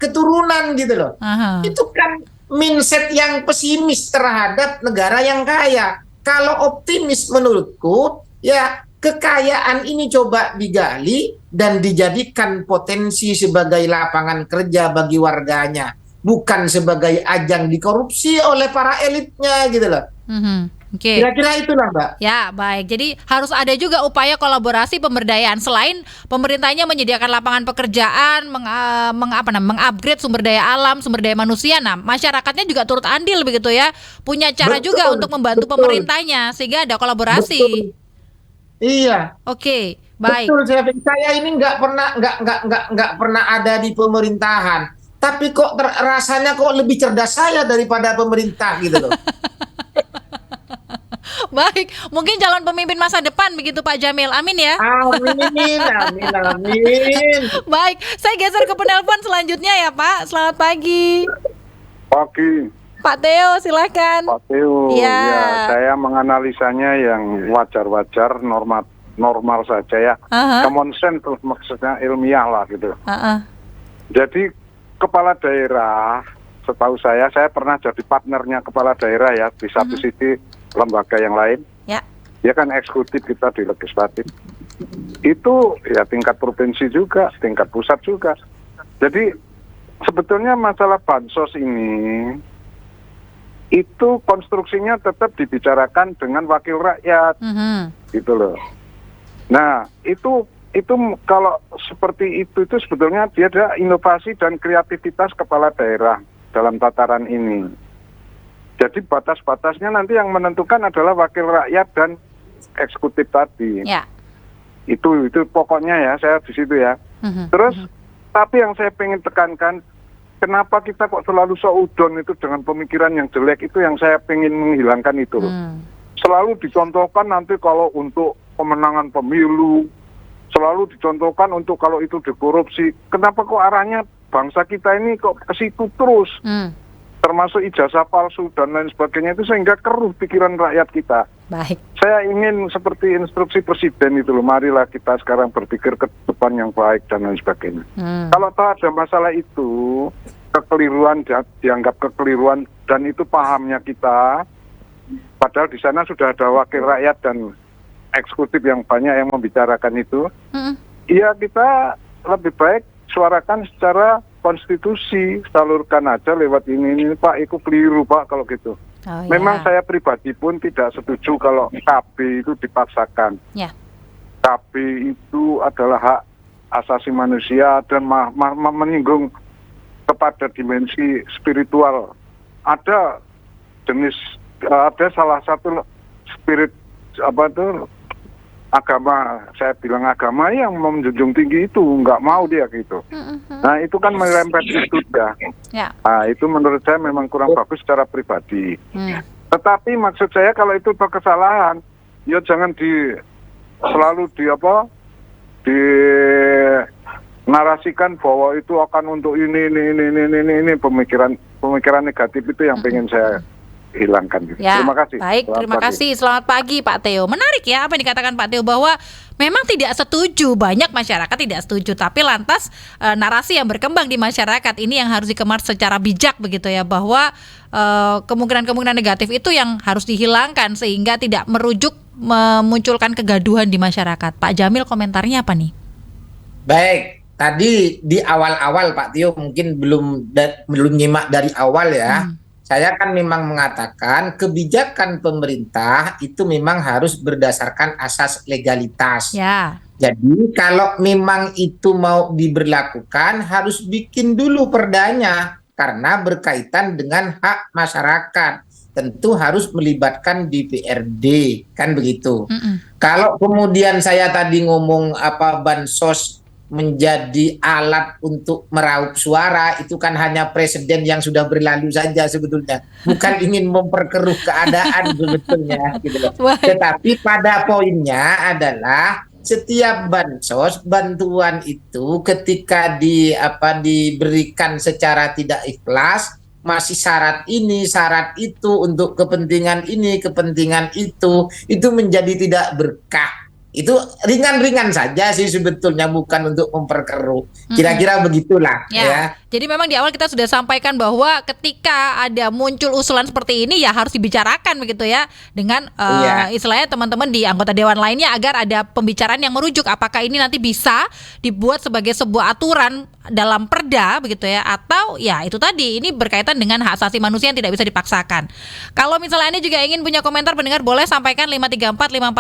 Speaker 3: keturunan gitu loh. Itu kan mindset yang pesimis terhadap negara yang kaya. Kalau optimis menurutku, ya kekayaan ini coba digali dan dijadikan potensi sebagai lapangan kerja bagi warganya. Bukan sebagai ajang dikorupsi oleh para elitnya gitu loh. Kira-kira itulah, Mbak.
Speaker 2: Ya, baik. Jadi harus ada juga upaya kolaborasi pemberdayaan selain pemerintahnya menyediakan lapangan pekerjaan, mengupgrade sumber daya alam, sumber daya manusia. Nah, masyarakatnya juga turut andil begitu ya. Punya cara juga untuk membantu pemerintahnya sehingga ada kolaborasi.
Speaker 3: Iya.
Speaker 2: Oke, baik.
Speaker 3: Betul, saya ini nggak pernah ada di pemerintahan. Tapi kok rasanya kok lebih cerdas saya daripada pemerintah gitu loh.
Speaker 2: Baik, mungkin calon pemimpin masa depan begitu Pak Jamil. Amin ya.
Speaker 3: Amin.
Speaker 2: Baik, saya geser ke penelpon selanjutnya ya Pak. Selamat pagi.
Speaker 5: Pagi.
Speaker 2: Pak Theo, silahkan.
Speaker 5: Pak Theo,
Speaker 2: ya
Speaker 5: saya menganalisanya yang wajar-wajar, normal saja ya. Common sense maksudnya ilmiah lah gitu. Jadi kepala daerah, setahu saya pernah jadi partnernya kepala daerah ya di satu sisi lembaga yang lain.
Speaker 2: Ya.
Speaker 5: Dia kan eksekutif, kita di legislatif. Itu ya tingkat provinsi juga, tingkat pusat juga. Jadi sebetulnya masalah bansos ini itu konstruksinya tetap dibicarakan dengan wakil rakyat, gitu loh. Nah itu kalau seperti itu sebetulnya dia ada inovasi dan kreativitas kepala daerah dalam tataran ini. Jadi batas-batasnya nanti yang menentukan adalah wakil rakyat dan eksekutif tadi.
Speaker 2: Ya.
Speaker 5: Itu pokoknya ya, saya di situ ya. Terus tapi yang saya pengen tekankan, kenapa kita kok selalu seudon itu dengan pemikiran yang jelek, itu yang saya pengen menghilangkan itu loh. Selalu dicontohkan nanti kalau untuk pemenangan pemilu, selalu dicontohkan untuk kalau itu dikorupsi. Kenapa kok arahnya bangsa kita ini kok ke situ terus? Termasuk ijazah palsu dan lain sebagainya itu sehingga keruh pikiran rakyat kita.
Speaker 2: Baik.
Speaker 5: Saya ingin seperti instruksi presiden itu loh, marilah kita sekarang berpikir ke depan yang baik dan lain sebagainya. Kalau tahu ada masalah itu, kekeliruan dianggap kekeliruan dan itu pahamnya kita, padahal di sana sudah ada wakil rakyat dan eksekutif yang banyak yang membicarakan itu, iya kita lebih baik suarakan secara konstitusi, salurkan aja lewat ini Pak, itu keliru Pak kalau gitu. Memang saya pribadi pun tidak setuju kalau KB itu dipaksakan. KB itu adalah hak asasi manusia dan menyinggung kepada dimensi spiritual. Ada salah satu spirit agama, saya bilang agama yang menjunjung tinggi itu nggak mau dia gitu. Nah itu kan merempet itu ya. Nah itu menurut saya memang kurang bagus secara pribadi. Tetapi maksud saya kalau itu kesalahan, ya jangan selalu narasikan bahwa itu akan untuk ini pemikiran negatif itu yang pengen saya hilangkan gitu.
Speaker 2: Ya,
Speaker 5: Terima kasih.
Speaker 2: baik, terima kasih. Selamat pagi Pak Theo. Menarik ya apa yang dikatakan Pak Theo bahwa memang tidak setuju, banyak masyarakat tidak setuju, tapi lantas narasi yang berkembang di masyarakat ini yang harus dikemas secara bijak begitu ya, bahwa kemungkinan-kemungkinan negatif itu yang harus dihilangkan sehingga tidak memunculkan kegaduhan di masyarakat. Pak Jamil, komentarnya apa nih?
Speaker 3: Baik, tadi di awal-awal Pak Tio mungkin belum nyimak dari awal ya. Saya kan memang mengatakan kebijakan pemerintah itu memang harus berdasarkan asas legalitas.
Speaker 2: Ya.
Speaker 3: Jadi kalau memang itu mau diberlakukan harus bikin dulu perdanya karena berkaitan dengan hak masyarakat. Tentu harus melibatkan DPRD, kan begitu. Kalau kemudian saya tadi ngomong bansos menjadi alat untuk meraup suara, itu kan hanya presiden yang sudah berlalu saja sebetulnya, bukan ingin memperkeruh keadaan sebetulnya gitu loh. Tetapi pada poinnya adalah setiap bantuan itu ketika diberikan secara tidak ikhlas, masih syarat ini, syarat itu, untuk kepentingan ini, kepentingan itu menjadi tidak berkah. Itu ringan-ringan saja sih sebetulnya, bukan untuk memperkeruh. Kira-kira begitulah ya.
Speaker 2: Jadi memang di awal kita sudah sampaikan bahwa ketika ada muncul usulan seperti ini ya harus dibicarakan begitu ya dengan istilahnya teman-teman di anggota dewan lainnya agar ada pembicaraan yang merujuk apakah ini nanti bisa dibuat sebagai sebuah aturan dalam perda begitu ya, atau ya itu tadi ini berkaitan dengan hak asasi manusia yang tidak bisa dipaksakan. Kalau misalnya Anda juga ingin punya komentar pendengar, boleh sampaikan 534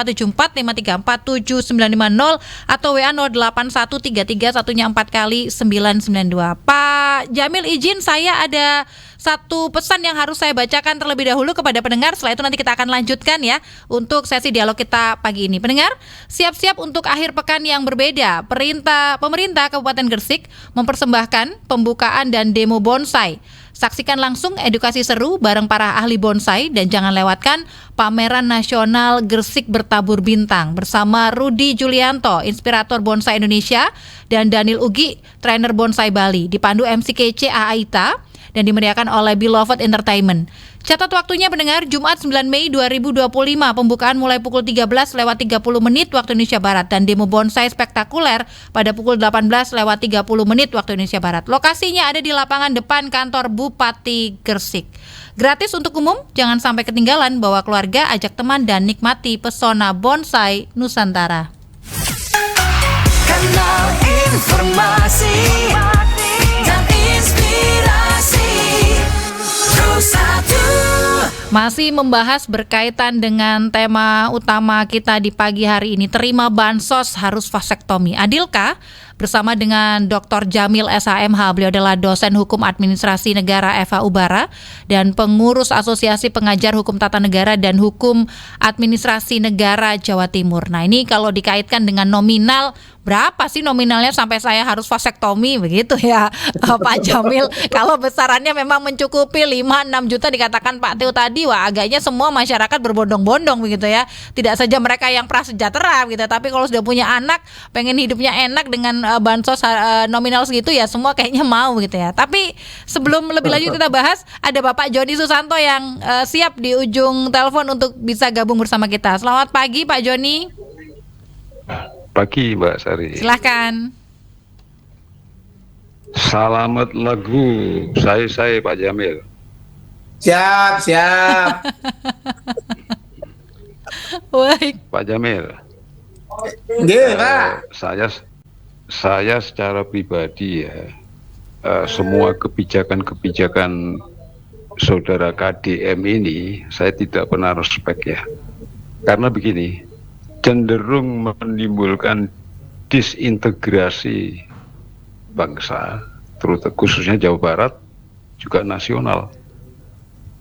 Speaker 2: 5474 547 7950 atau WA 08133 satunya 4 kali 992. Pak Jamil, izin saya ada satu pesan yang harus saya bacakan terlebih dahulu kepada pendengar. Setelah itu nanti kita akan lanjutkan ya untuk sesi dialog kita pagi ini. Pendengar, siap-siap untuk akhir pekan yang berbeda. Pemerintah Kabupaten Gresik mempersembahkan pembukaan dan demo bonsai. Saksikan langsung edukasi seru bareng para ahli bonsai dan jangan lewatkan pameran nasional Gresik Bertabur Bintang bersama Rudi Julianto, inspirator bonsai Indonesia, dan Daniel Ugi, trainer bonsai Bali, dipandu MC kece Aita dan dimeriahkan oleh Beloved Entertainment. Catat waktunya pendengar, Jumat 9 Mei 2025, pembukaan mulai pukul 13:30 waktu Indonesia Barat dan demo bonsai spektakuler pada pukul 18:30 waktu Indonesia Barat. Lokasinya ada di lapangan depan kantor Bupati Gresik. Gratis untuk umum, jangan sampai ketinggalan, bawa keluarga, ajak teman dan nikmati pesona bonsai Nusantara.
Speaker 6: Kanal informasi dan inspirasi Terus Satu.
Speaker 2: Masih membahas berkaitan dengan tema utama kita di pagi hari ini, terima bansos harus vasektomi. Adilkah? Bersama dengan Dr. Jamil SHMH, beliau adalah dosen hukum administrasi negara FH Ubara dan pengurus Asosiasi Pengajar Hukum Tata Negara dan Hukum Administrasi Negara Jawa Timur. Nah ini kalau dikaitkan dengan nominal, berapa sih nominalnya sampai saya harus vasektomi begitu ya Pak Jamil? Kalau besarannya memang mencukupi 5-6 juta dikatakan Pak Teo tadi, wah agaknya semua masyarakat berbondong-bondong begitu ya. Tidak saja mereka yang prasejahtera gitu, tapi kalau sudah punya anak, pengen hidupnya enak dengan bansos nominal segitu ya semua kayaknya mau gitu ya. Tapi sebelum lebih lanjut kita bahas, ada Bapak Joni Susanto yang siap di ujung telepon untuk bisa gabung bersama kita. Selamat pagi Pak Joni.
Speaker 7: Pagi Mbak Sari.
Speaker 2: Silahkan.
Speaker 7: Selamat lagu saya Pak Jamil.
Speaker 3: Siap.
Speaker 2: Baik.
Speaker 7: Pak Jamil.
Speaker 3: Nggih, Pak.
Speaker 7: Saya secara pribadi ya, semua kebijakan saudara KDM ini saya tidak pernah respect ya. Karena begini, cenderung menimbulkan disintegrasi bangsa, terutama khususnya Jawa Barat, juga nasional,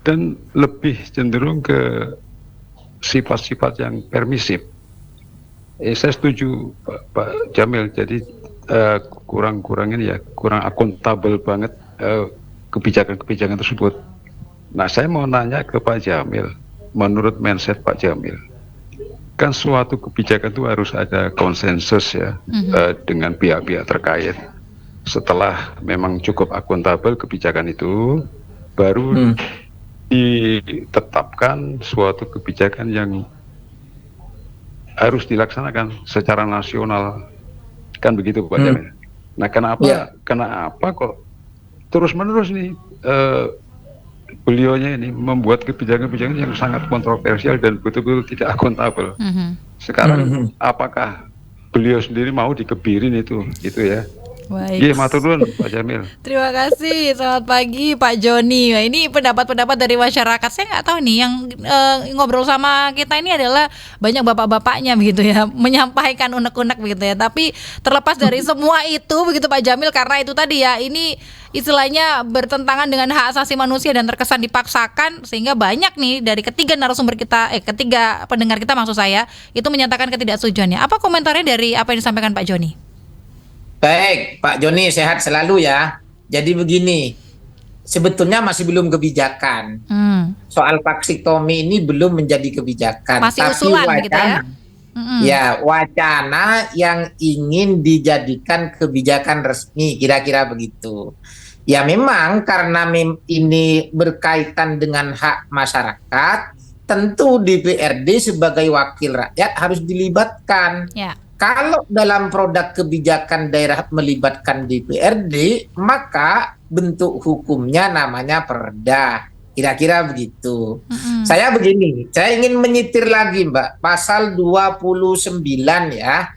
Speaker 7: dan lebih cenderung ke sifat-sifat yang permisif. Saya setuju Pak Jamil, jadi kurang ini ya, kurang akuntabel banget kebijakan-kebijakan tersebut. Nah saya mau nanya ke Pak Jamil, menurut mindset Pak Jamil, kan suatu kebijakan itu harus ada konsensus ya dengan pihak-pihak terkait. Setelah memang cukup akuntabel kebijakan itu, baru ditetapkan suatu kebijakan yang harus dilaksanakan secara nasional, kan begitu Pak Jamil. Nah, kenapa kok terus-menerus nih beliaunya ini membuat kebijakan-kebijakan yang sangat kontroversial dan betul-betul tidak akuntabel. Sekarang apakah beliau sendiri mau dikebirin itu ya?
Speaker 2: Baik.
Speaker 7: Iya, matur nuwun Pak Jamil.
Speaker 2: Terima kasih. Selamat pagi Pak Joni. Nah, ini pendapat-pendapat dari masyarakat. Saya nggak tahu nih yang ngobrol sama kita ini adalah banyak bapak-bapaknya begitu ya, menyampaikan unek-unek begitu ya. Tapi terlepas dari semua itu begitu Pak Jamil, karena itu tadi ya, ini istilahnya bertentangan dengan hak asasi manusia dan terkesan dipaksakan, sehingga banyak nih dari ketiga narasumber kita, ketiga pendengar kita maksud saya, itu menyatakan ketidaksetujuannya. Apa komentarnya dari apa yang disampaikan Pak Joni?
Speaker 3: Baik, Pak Joni sehat selalu ya. Jadi begini, sebetulnya masih belum kebijakan. Soal vaksiktomi ini belum menjadi kebijakan.
Speaker 2: Masih
Speaker 3: tapi
Speaker 2: usulan
Speaker 3: wacana,
Speaker 2: gitu ya?
Speaker 3: Ya, wacana yang ingin dijadikan kebijakan resmi, kira-kira begitu. Ya memang karena ini berkaitan dengan hak masyarakat, tentu DPRD sebagai wakil rakyat harus dilibatkan.
Speaker 2: Ya.
Speaker 3: Kalau dalam produk kebijakan daerah melibatkan DPRD, maka bentuk hukumnya namanya perda. Kira-kira begitu. Saya begini, saya ingin menyitir lagi Mbak, pasal 29 ya,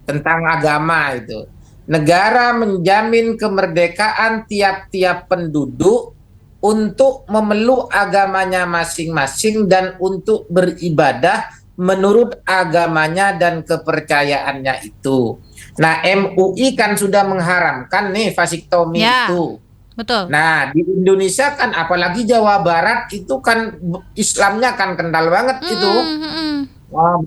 Speaker 3: tentang agama itu. Negara menjamin kemerdekaan tiap-tiap penduduk untuk memeluk agamanya masing-masing dan untuk beribadah menurut agamanya dan kepercayaannya itu. Nah, MUI kan sudah mengharamkan nih vasiktomi itu.
Speaker 2: Betul.
Speaker 3: Nah, di Indonesia kan apalagi Jawa Barat itu kan Islamnya kan kental banget itu.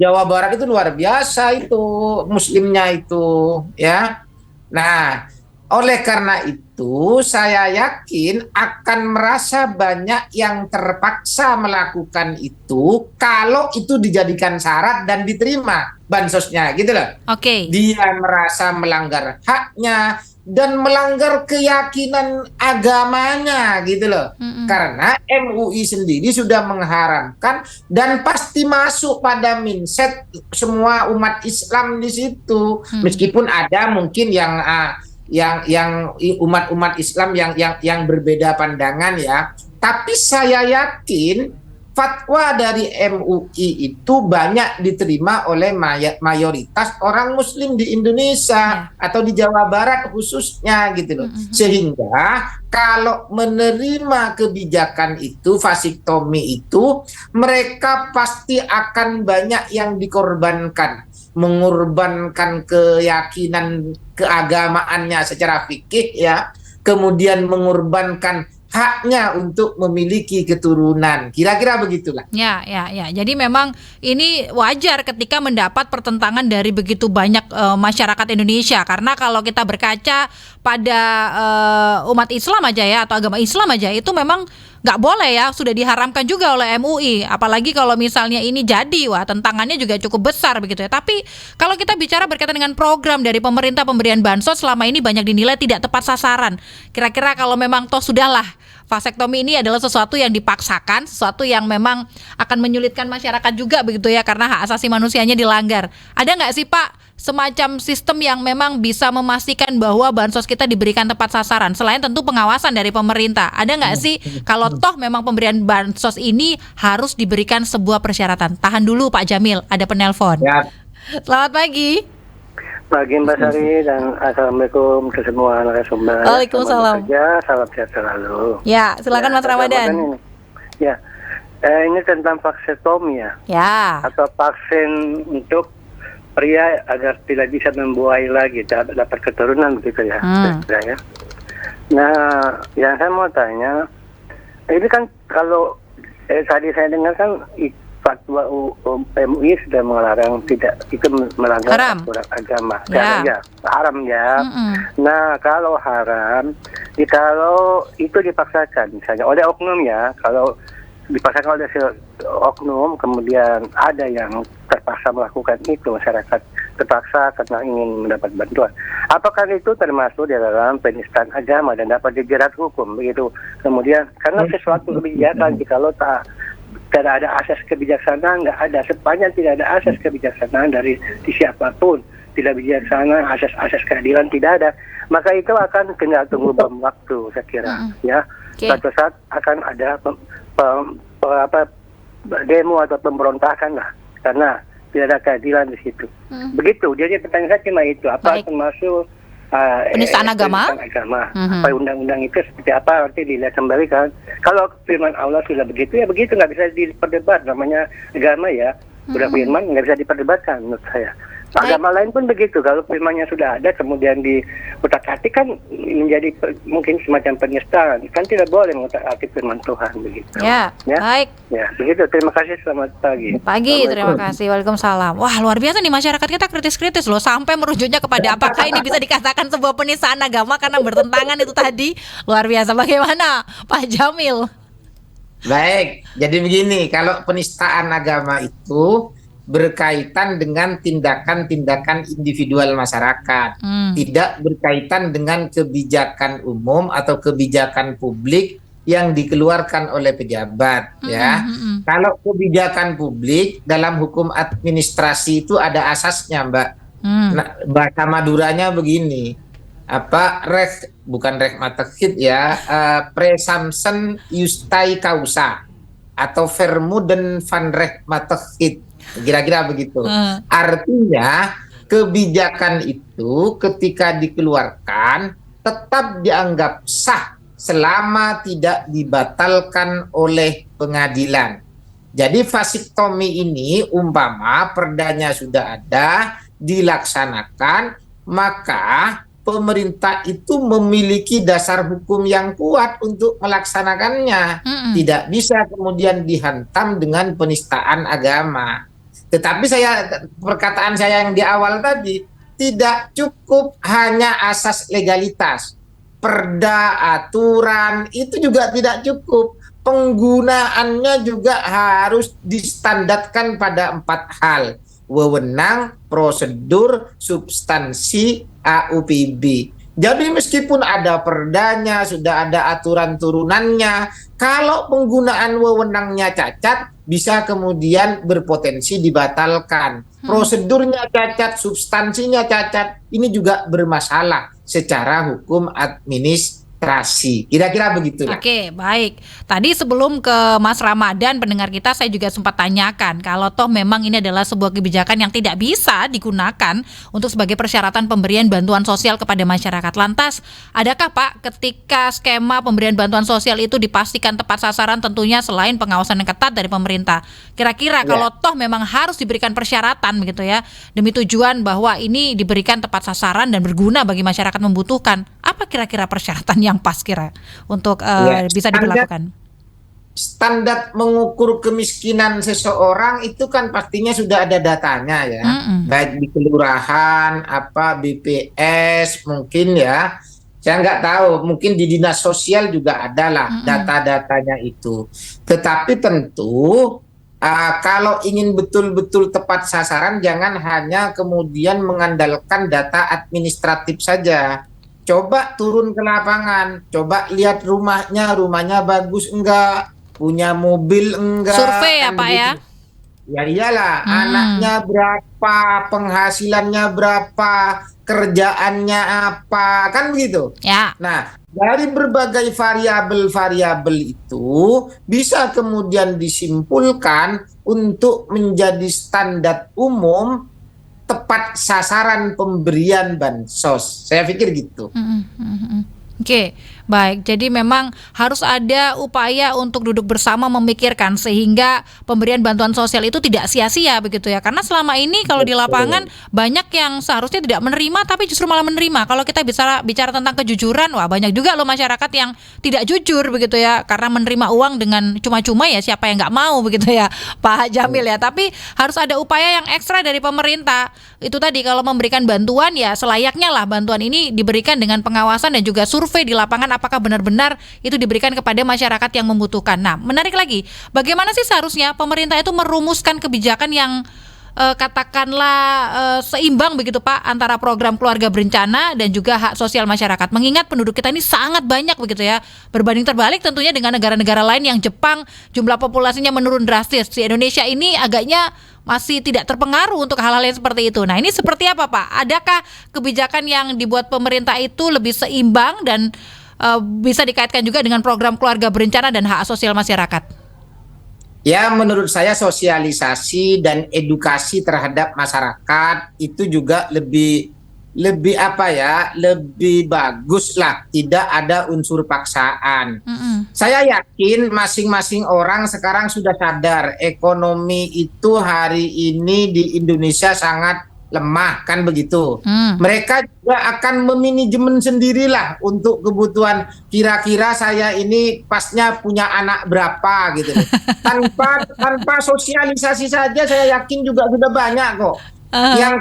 Speaker 3: Jawa Barat itu luar biasa itu muslimnya itu ya. Nah, oleh karena itu saya yakin akan merasa banyak yang terpaksa melakukan itu kalau itu dijadikan syarat dan diterima bansosnya gitu loh.
Speaker 2: Oke.
Speaker 3: Dia merasa melanggar haknya dan melanggar keyakinan agamanya gitu loh. Karena MUI sendiri sudah mengharamkan dan pasti masuk pada mindset semua umat Islam di situ. Meskipun ada mungkin yang umat-umat Islam yang berbeda pandangan ya, tapi saya yakin fatwa dari MUI itu banyak diterima oleh mayoritas orang Muslim di Indonesia atau di Jawa Barat khususnya gitu loh. Sehingga kalau menerima kebijakan itu vasiktomi itu, mereka pasti akan banyak yang dikorbankan, mengorbankan keyakinan keagamaannya secara fikih ya, kemudian mengorbankan haknya untuk memiliki keturunan. Kira-kira begitulah.
Speaker 2: Ya. Jadi memang ini wajar ketika mendapat pertentangan dari begitu banyak masyarakat Indonesia. Karena kalau kita berkaca pada umat Islam aja ya, atau agama Islam aja, itu memang nggak boleh ya, sudah diharamkan juga oleh MUI. Apalagi kalau misalnya ini jadi, wah tentangannya juga cukup besar begitu ya. Tapi kalau kita bicara berkaitan dengan program dari pemerintah pemberian bansos selama ini banyak dinilai tidak tepat sasaran. Kira-kira kalau memang toh sudahlah, vasektomi ini adalah sesuatu yang dipaksakan, sesuatu yang memang akan menyulitkan masyarakat juga begitu ya, karena hak asasi manusianya dilanggar. Ada nggak sih Pak semacam sistem yang memang bisa memastikan bahwa bansos kita diberikan tepat sasaran, selain tentu pengawasan dari pemerintah? Ada nggak sih kalau toh memang pemberian bansos ini harus diberikan sebuah persyaratan? Tahan dulu Pak Jamil, ada penelpon.
Speaker 3: Ya.
Speaker 2: Selamat pagi.
Speaker 8: Pagi Mbak Sari dan Assalamualaikum ke semua narasumber.
Speaker 2: Waalaikumsalam.
Speaker 8: Salam sehat selalu.
Speaker 2: Ya, silakan Mas Ramadan.
Speaker 8: Ya, ini tentang vaksintomi ya.
Speaker 2: Ya.
Speaker 8: Atau vaksin untuk pria agar tidak bisa membuai lagi, dapat keturunan begitu ya. Ya. Nah, yang saya mau tanya, ini kan kalau tadi saya dengar kan fatwa MUI sudah melarang, tidak, itu melanggar aturan agama. Ya, haram ya. Nah, kalau haram, kalau itu dipaksakan misalnya oleh oknum ya, kalau dipaksakan oleh oknum, kemudian ada yang terpaksa melakukan itu, masyarakat terpaksa karena ingin mendapat bantuan. Apakah itu termasuk di dalam penistaan agama dan dapat dijerat hukum begitu? Kemudian karena sesuatu kebijakan jikalau tidak ada asas kebijaksanaan, nggak ada, sepanjang tidak ada asas kebijaksanaan dari siapapun, tidak bijaksana, asas keadilan tidak ada, maka itu akan tinggal tunggu waktu, saya kira, ya. Suatu saat akan ada demo atau pemberontakan lah, karena tidak ada keadilan di situ. Begitu. Jadi pertanyaan saya cuma itu, apa termasuk
Speaker 2: penistaan agama?
Speaker 8: Apa undang-undang itu seperti apa nanti dilihat kembali kan. Kalau firman Allah sudah begitu ya begitu, nggak bisa diperdebat, namanya agama ya. Sudah firman nggak bisa diperdebatkan menurut saya. Agama lain pun begitu, kalau firmannya sudah ada kemudian diutak-atik kan menjadi mungkin semacam penistaan, kan tidak boleh mengutak-atik firman Tuhan begitu.
Speaker 2: Ya, baik.
Speaker 8: Ya, begitu. Terima kasih, selamat pagi.
Speaker 2: Terima kasih. Waalaikumsalam. Wah, luar biasa nih masyarakat kita kritis-kritis loh, sampai merujuknya kepada apakah ini bisa dikatakan sebuah penistaan agama karena bertentangan itu tadi. Luar biasa. Bagaimana, Pak Jamil?
Speaker 3: Baik, jadi begini, kalau penistaan agama itu berkaitan dengan tindakan-tindakan individual masyarakat, tidak berkaitan dengan kebijakan umum atau kebijakan publik yang dikeluarkan oleh pejabat, ya. Kalau kebijakan publik dalam hukum administrasi itu ada asasnya, Mbak. Nah, bahasa Maduranya begini, bukan rek matechit ya, presumption justai causa atau vermuden van rek matechit. Kira-kira begitu. Artinya kebijakan itu ketika dikeluarkan tetap dianggap sah selama tidak dibatalkan oleh pengadilan. Jadi vasektomi ini umpama perdanya sudah ada, dilaksanakan, maka pemerintah itu memiliki dasar hukum yang kuat untuk melaksanakannya. Tidak bisa kemudian dihantam dengan penistaan agama. Tetapi perkataan saya yang di awal tadi, tidak cukup hanya asas legalitas. Perda, aturan, itu juga tidak cukup. Penggunaannya juga harus distandarkan pada 4 hal. Wewenang, prosedur, substansi, AUPB. Jadi meskipun ada perdanya, sudah ada aturan turunannya, kalau penggunaan wewenangnya cacat, bisa kemudian berpotensi dibatalkan. Prosedurnya cacat, substansinya cacat, ini juga bermasalah secara hukum administrasi. Kira-kira begitu.
Speaker 2: Oke, baik. Tadi sebelum ke Mas Ramadan, pendengar kita, saya juga sempat tanyakan, kalau toh memang ini adalah sebuah kebijakan yang tidak bisa digunakan untuk sebagai persyaratan pemberian bantuan sosial kepada masyarakat. Lantas, adakah Pak ketika skema pemberian bantuan sosial itu dipastikan tepat sasaran, tentunya selain pengawasan yang ketat dari pemerintah? Kira-kira kalau toh memang harus diberikan persyaratan begitu ya, demi tujuan bahwa ini diberikan tepat sasaran dan berguna bagi masyarakat membutuhkan, apa kira-kira persyaratan yang pas kira untuk bisa diberlakukan?
Speaker 3: Standar mengukur kemiskinan seseorang itu kan pastinya sudah ada datanya ya, baik di kelurahan, BPS mungkin ya. Saya nggak tahu, mungkin di dinas sosial juga ada lah data-datanya itu. Tetapi tentu kalau ingin betul-betul tepat sasaran, jangan hanya kemudian mengandalkan data administratif saja. Coba turun ke lapangan, coba lihat rumahnya bagus enggak, punya mobil enggak.
Speaker 2: Survei ya Pak ya?
Speaker 3: Ya iyalah, anaknya berapa, penghasilannya berapa, kerjaannya apa, kan begitu.
Speaker 2: Ya.
Speaker 3: Nah, dari berbagai variabel-variabel itu bisa kemudian disimpulkan untuk menjadi standar umum tepat sasaran pemberian bansos. Saya pikir gitu.
Speaker 2: Oke, baik. Jadi memang harus ada upaya untuk duduk bersama memikirkan sehingga pemberian bantuan sosial itu tidak sia-sia begitu ya. Karena selama ini kalau di lapangan banyak yang seharusnya tidak menerima tapi justru malah menerima. Kalau kita bicara tentang kejujuran, wah banyak juga loh masyarakat yang tidak jujur begitu ya, karena menerima uang dengan cuma-cuma ya, siapa yang nggak mau begitu ya Pak Jamil ya. Tapi harus ada upaya yang ekstra dari pemerintah. Itu tadi, kalau memberikan bantuan ya selayaknya lah bantuan ini diberikan dengan pengawasan dan juga survei di lapangan apakah benar-benar itu diberikan kepada masyarakat yang membutuhkan. Nah, menarik lagi, bagaimana sih seharusnya pemerintah itu merumuskan kebijakan yang katakanlah seimbang begitu Pak antara program keluarga berencana dan juga hak sosial masyarakat. Mengingat penduduk kita ini sangat banyak begitu ya. Berbanding terbalik tentunya dengan negara-negara lain yang Jepang jumlah populasinya menurun drastis. Di Indonesia ini agaknya masih tidak terpengaruh untuk hal-hal yang seperti itu. Nah, ini seperti apa Pak? Adakah kebijakan yang dibuat pemerintah itu lebih seimbang dan bisa dikaitkan juga dengan program keluarga berencana dan hak sosial masyarakat?
Speaker 3: Ya, menurut saya sosialisasi dan edukasi terhadap masyarakat itu juga lebih bagus lah, tidak ada unsur paksaan. Saya yakin masing-masing orang sekarang sudah sadar ekonomi itu hari ini di Indonesia sangat lemah, kan begitu. Mereka juga akan memanajemen sendirilah untuk kebutuhan, kira-kira saya ini pasnya punya anak berapa gitu. Tanpa sosialisasi saja saya yakin juga sudah banyak kok. Yang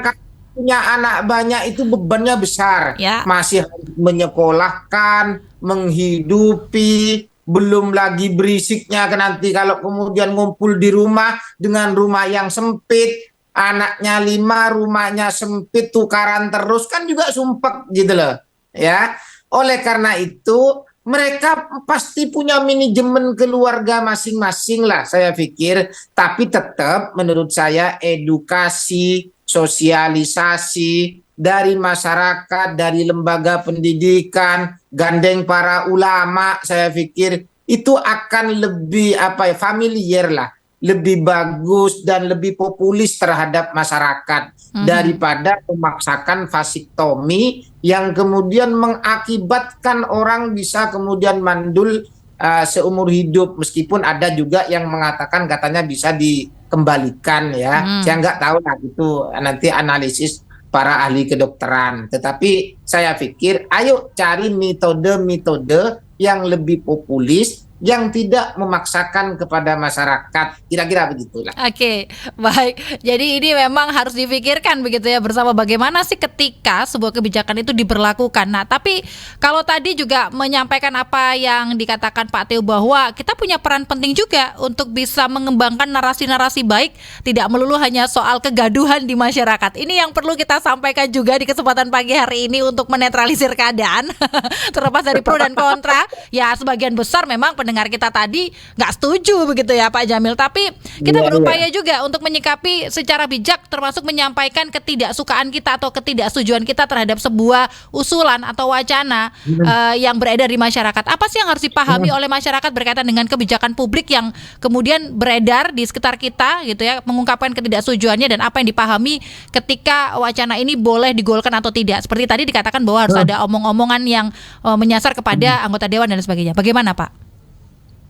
Speaker 3: punya anak banyak itu bebannya besar. Masih harus menyekolahkan, menghidupi, belum lagi berisiknya nanti kalau kemudian ngumpul di rumah dengan rumah yang sempit, anaknya 5, rumahnya sempit, tukaran terus, kan juga sumpek gitu loh ya. Oleh karena itu mereka pasti punya manajemen keluarga masing-masing lah saya pikir, tapi tetap menurut saya edukasi, sosialisasi dari masyarakat, dari lembaga pendidikan, gandeng para ulama, saya pikir itu akan lebih familiar lah, lebih bagus dan lebih populis terhadap masyarakat daripada memaksakan vasektomi yang kemudian mengakibatkan orang bisa kemudian mandul seumur hidup, meskipun ada juga yang mengatakan katanya bisa dikembalikan ya. Saya nggak tahu lah, itu nanti analisis para ahli kedokteran. Tetapi saya pikir ayo cari metode-metode yang lebih populis, yang tidak memaksakan kepada masyarakat, kira-kira begitulah.
Speaker 2: Oke, baik. Jadi ini memang harus difikirkan begitu ya bersama, bagaimana sih ketika sebuah kebijakan itu diberlakukan. Nah, tapi kalau tadi juga menyampaikan apa yang dikatakan Pak Teo bahwa kita punya peran penting juga untuk bisa mengembangkan narasi-narasi baik, tidak melulu hanya soal kegaduhan di masyarakat. Ini yang perlu kita sampaikan juga di kesempatan pagi hari ini untuk menetralisir keadaan. Terlepas dari pro dan kontra, ya sebagian besar memang pendengar kita tadi nggak setuju begitu ya Pak Jamil, tapi kita berupaya juga untuk menyikapi secara bijak, termasuk menyampaikan ketidaksukaan kita atau ketidaksetujuan kita terhadap sebuah usulan atau wacana yang beredar di masyarakat. Apa sih yang harus dipahami oleh masyarakat berkaitan dengan kebijakan publik yang kemudian beredar di sekitar kita gitu ya, mengungkapkan ketidaksetujuannya dan apa yang dipahami ketika wacana ini boleh digolkan atau tidak. Seperti tadi dikatakan bahwa harus ada omong-omongan yang menyasar kepada anggota dewan dan sebagainya. Bagaimana Pak?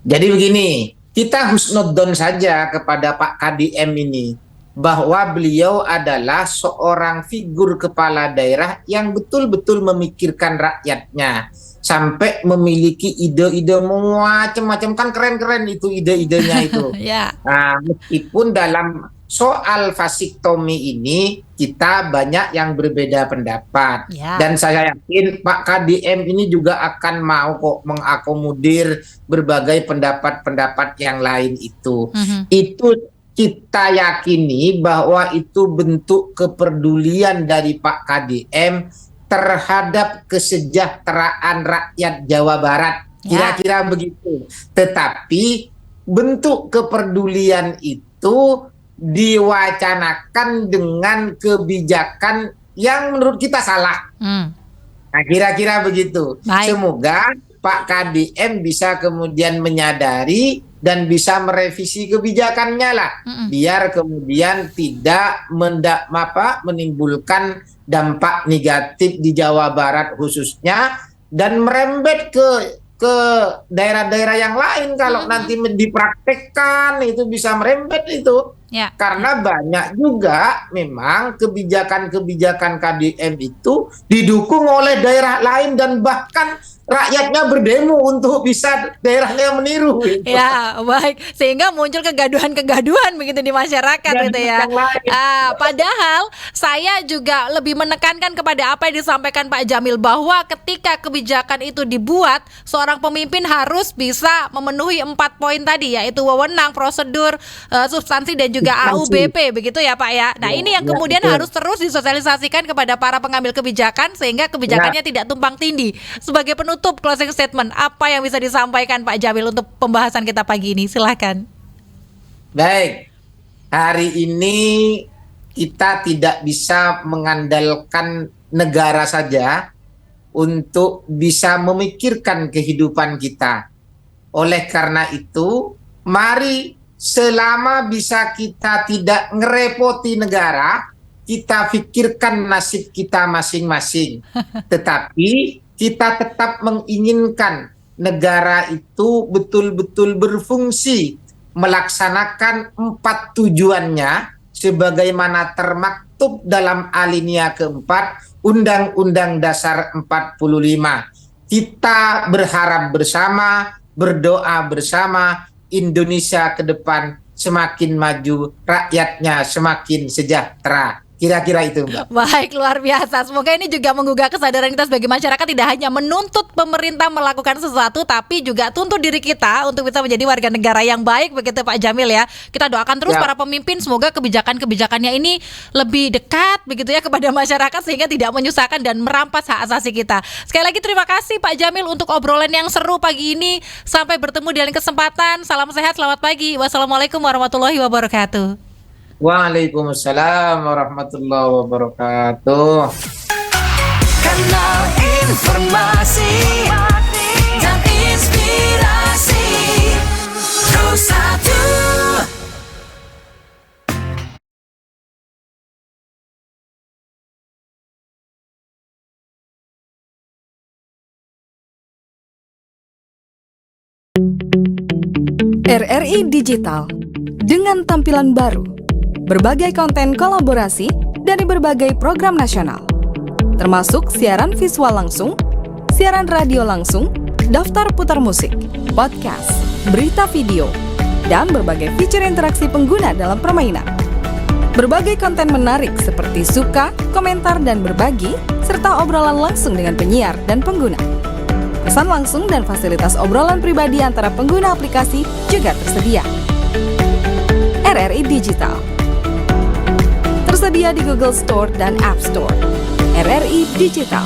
Speaker 3: Jadi begini, kita husnudon saja kepada Pak KDM ini, bahwa beliau adalah seorang figur kepala daerah yang betul-betul memikirkan rakyatnya, sampai memiliki ide-ide macam-macam, kan keren-keren itu ide-idenya itu. Nah, meskipun dalam soal vasektomi ini kita banyak yang berbeda pendapat, dan saya yakin Pak KDM ini juga akan mau kok mengakomodir berbagai pendapat-pendapat yang lain itu. Itu kita yakini bahwa itu bentuk kepedulian dari Pak KDM terhadap kesejahteraan rakyat Jawa Barat, kira-kira begitu. Tetapi bentuk kepedulian itu diwacanakan dengan kebijakan yang menurut kita salah. Nah, kira-kira begitu. Semoga Pak KDM bisa kemudian menyadari dan bisa merevisi kebijakannya lah, biar kemudian tidak menimbulkan dampak negatif di Jawa Barat khususnya, dan merembet ke daerah-daerah yang lain kalau nanti dipraktekkan, itu bisa merembet itu. Karena banyak juga memang kebijakan-kebijakan KDM itu didukung oleh daerah lain dan bahkan rakyatnya berdemo untuk bisa daerahnya meniru.
Speaker 2: Ya, baik. Sehingga muncul kegaduhan-kegaduhan begitu di masyarakat gitu ya. Padahal saya juga lebih menekankan kepada apa yang disampaikan Pak Jamil, bahwa ketika kebijakan itu dibuat, seorang pemimpin harus bisa memenuhi 4 poin tadi, yaitu wewenang, prosedur, substansi dan juga AUBP begitu ya Pak ya. Nah, ini yang kemudian harus terus disosialisasikan kepada para pengambil kebijakan sehingga kebijakannya tidak tumpang tindih. Sebagai penutup closing statement, apa yang bisa disampaikan Pak Jamil untuk pembahasan kita pagi ini? Silahkan.
Speaker 3: Baik, hari ini kita tidak bisa mengandalkan negara saja untuk bisa memikirkan kehidupan kita. Oleh karena itu, mari selama bisa kita tidak ngerepoti negara, kita pikirkan nasib kita masing-masing. Tetapi kita tetap menginginkan negara itu betul-betul berfungsi melaksanakan 4 tujuannya sebagaimana termaktub dalam alinea keempat Undang-Undang Dasar 45. Kita berharap bersama, berdoa bersama, Indonesia ke depan semakin maju, rakyatnya semakin sejahtera. Kira-kira itu, Mbak.
Speaker 2: Baik, luar biasa. Semoga ini juga menggugah kesadaran kita sebagai masyarakat, tidak hanya menuntut pemerintah melakukan sesuatu, tapi juga tuntut diri kita untuk bisa menjadi warga negara yang baik, begitu Pak Jamil ya. Kita doakan terus para pemimpin, semoga kebijakan-kebijakannya ini lebih dekat begitu ya kepada masyarakat sehingga tidak menyusahkan dan merampas hak asasi kita. Sekali lagi terima kasih Pak Jamil untuk obrolan yang seru pagi ini. Sampai bertemu di lain kesempatan. Salam sehat, selamat pagi. Wassalamualaikum warahmatullahi wabarakatuh.
Speaker 3: Waalaikumsalam warahmatullahi wabarakatuh.
Speaker 6: Kanal informasi dan inspirasi Terus
Speaker 1: 1. RRI Digital dengan tampilan baru, berbagai konten kolaborasi dari berbagai program nasional, termasuk siaran visual langsung, siaran radio langsung, daftar putar musik, podcast, berita video, dan berbagai fitur interaksi pengguna dalam permainan. Berbagai konten menarik seperti suka, komentar, dan berbagi, serta obrolan langsung dengan penyiar dan pengguna. Pesan langsung dan fasilitas obrolan pribadi antara pengguna aplikasi juga tersedia. RRI Digital tersedia di Google Store dan App Store. RRI Digital.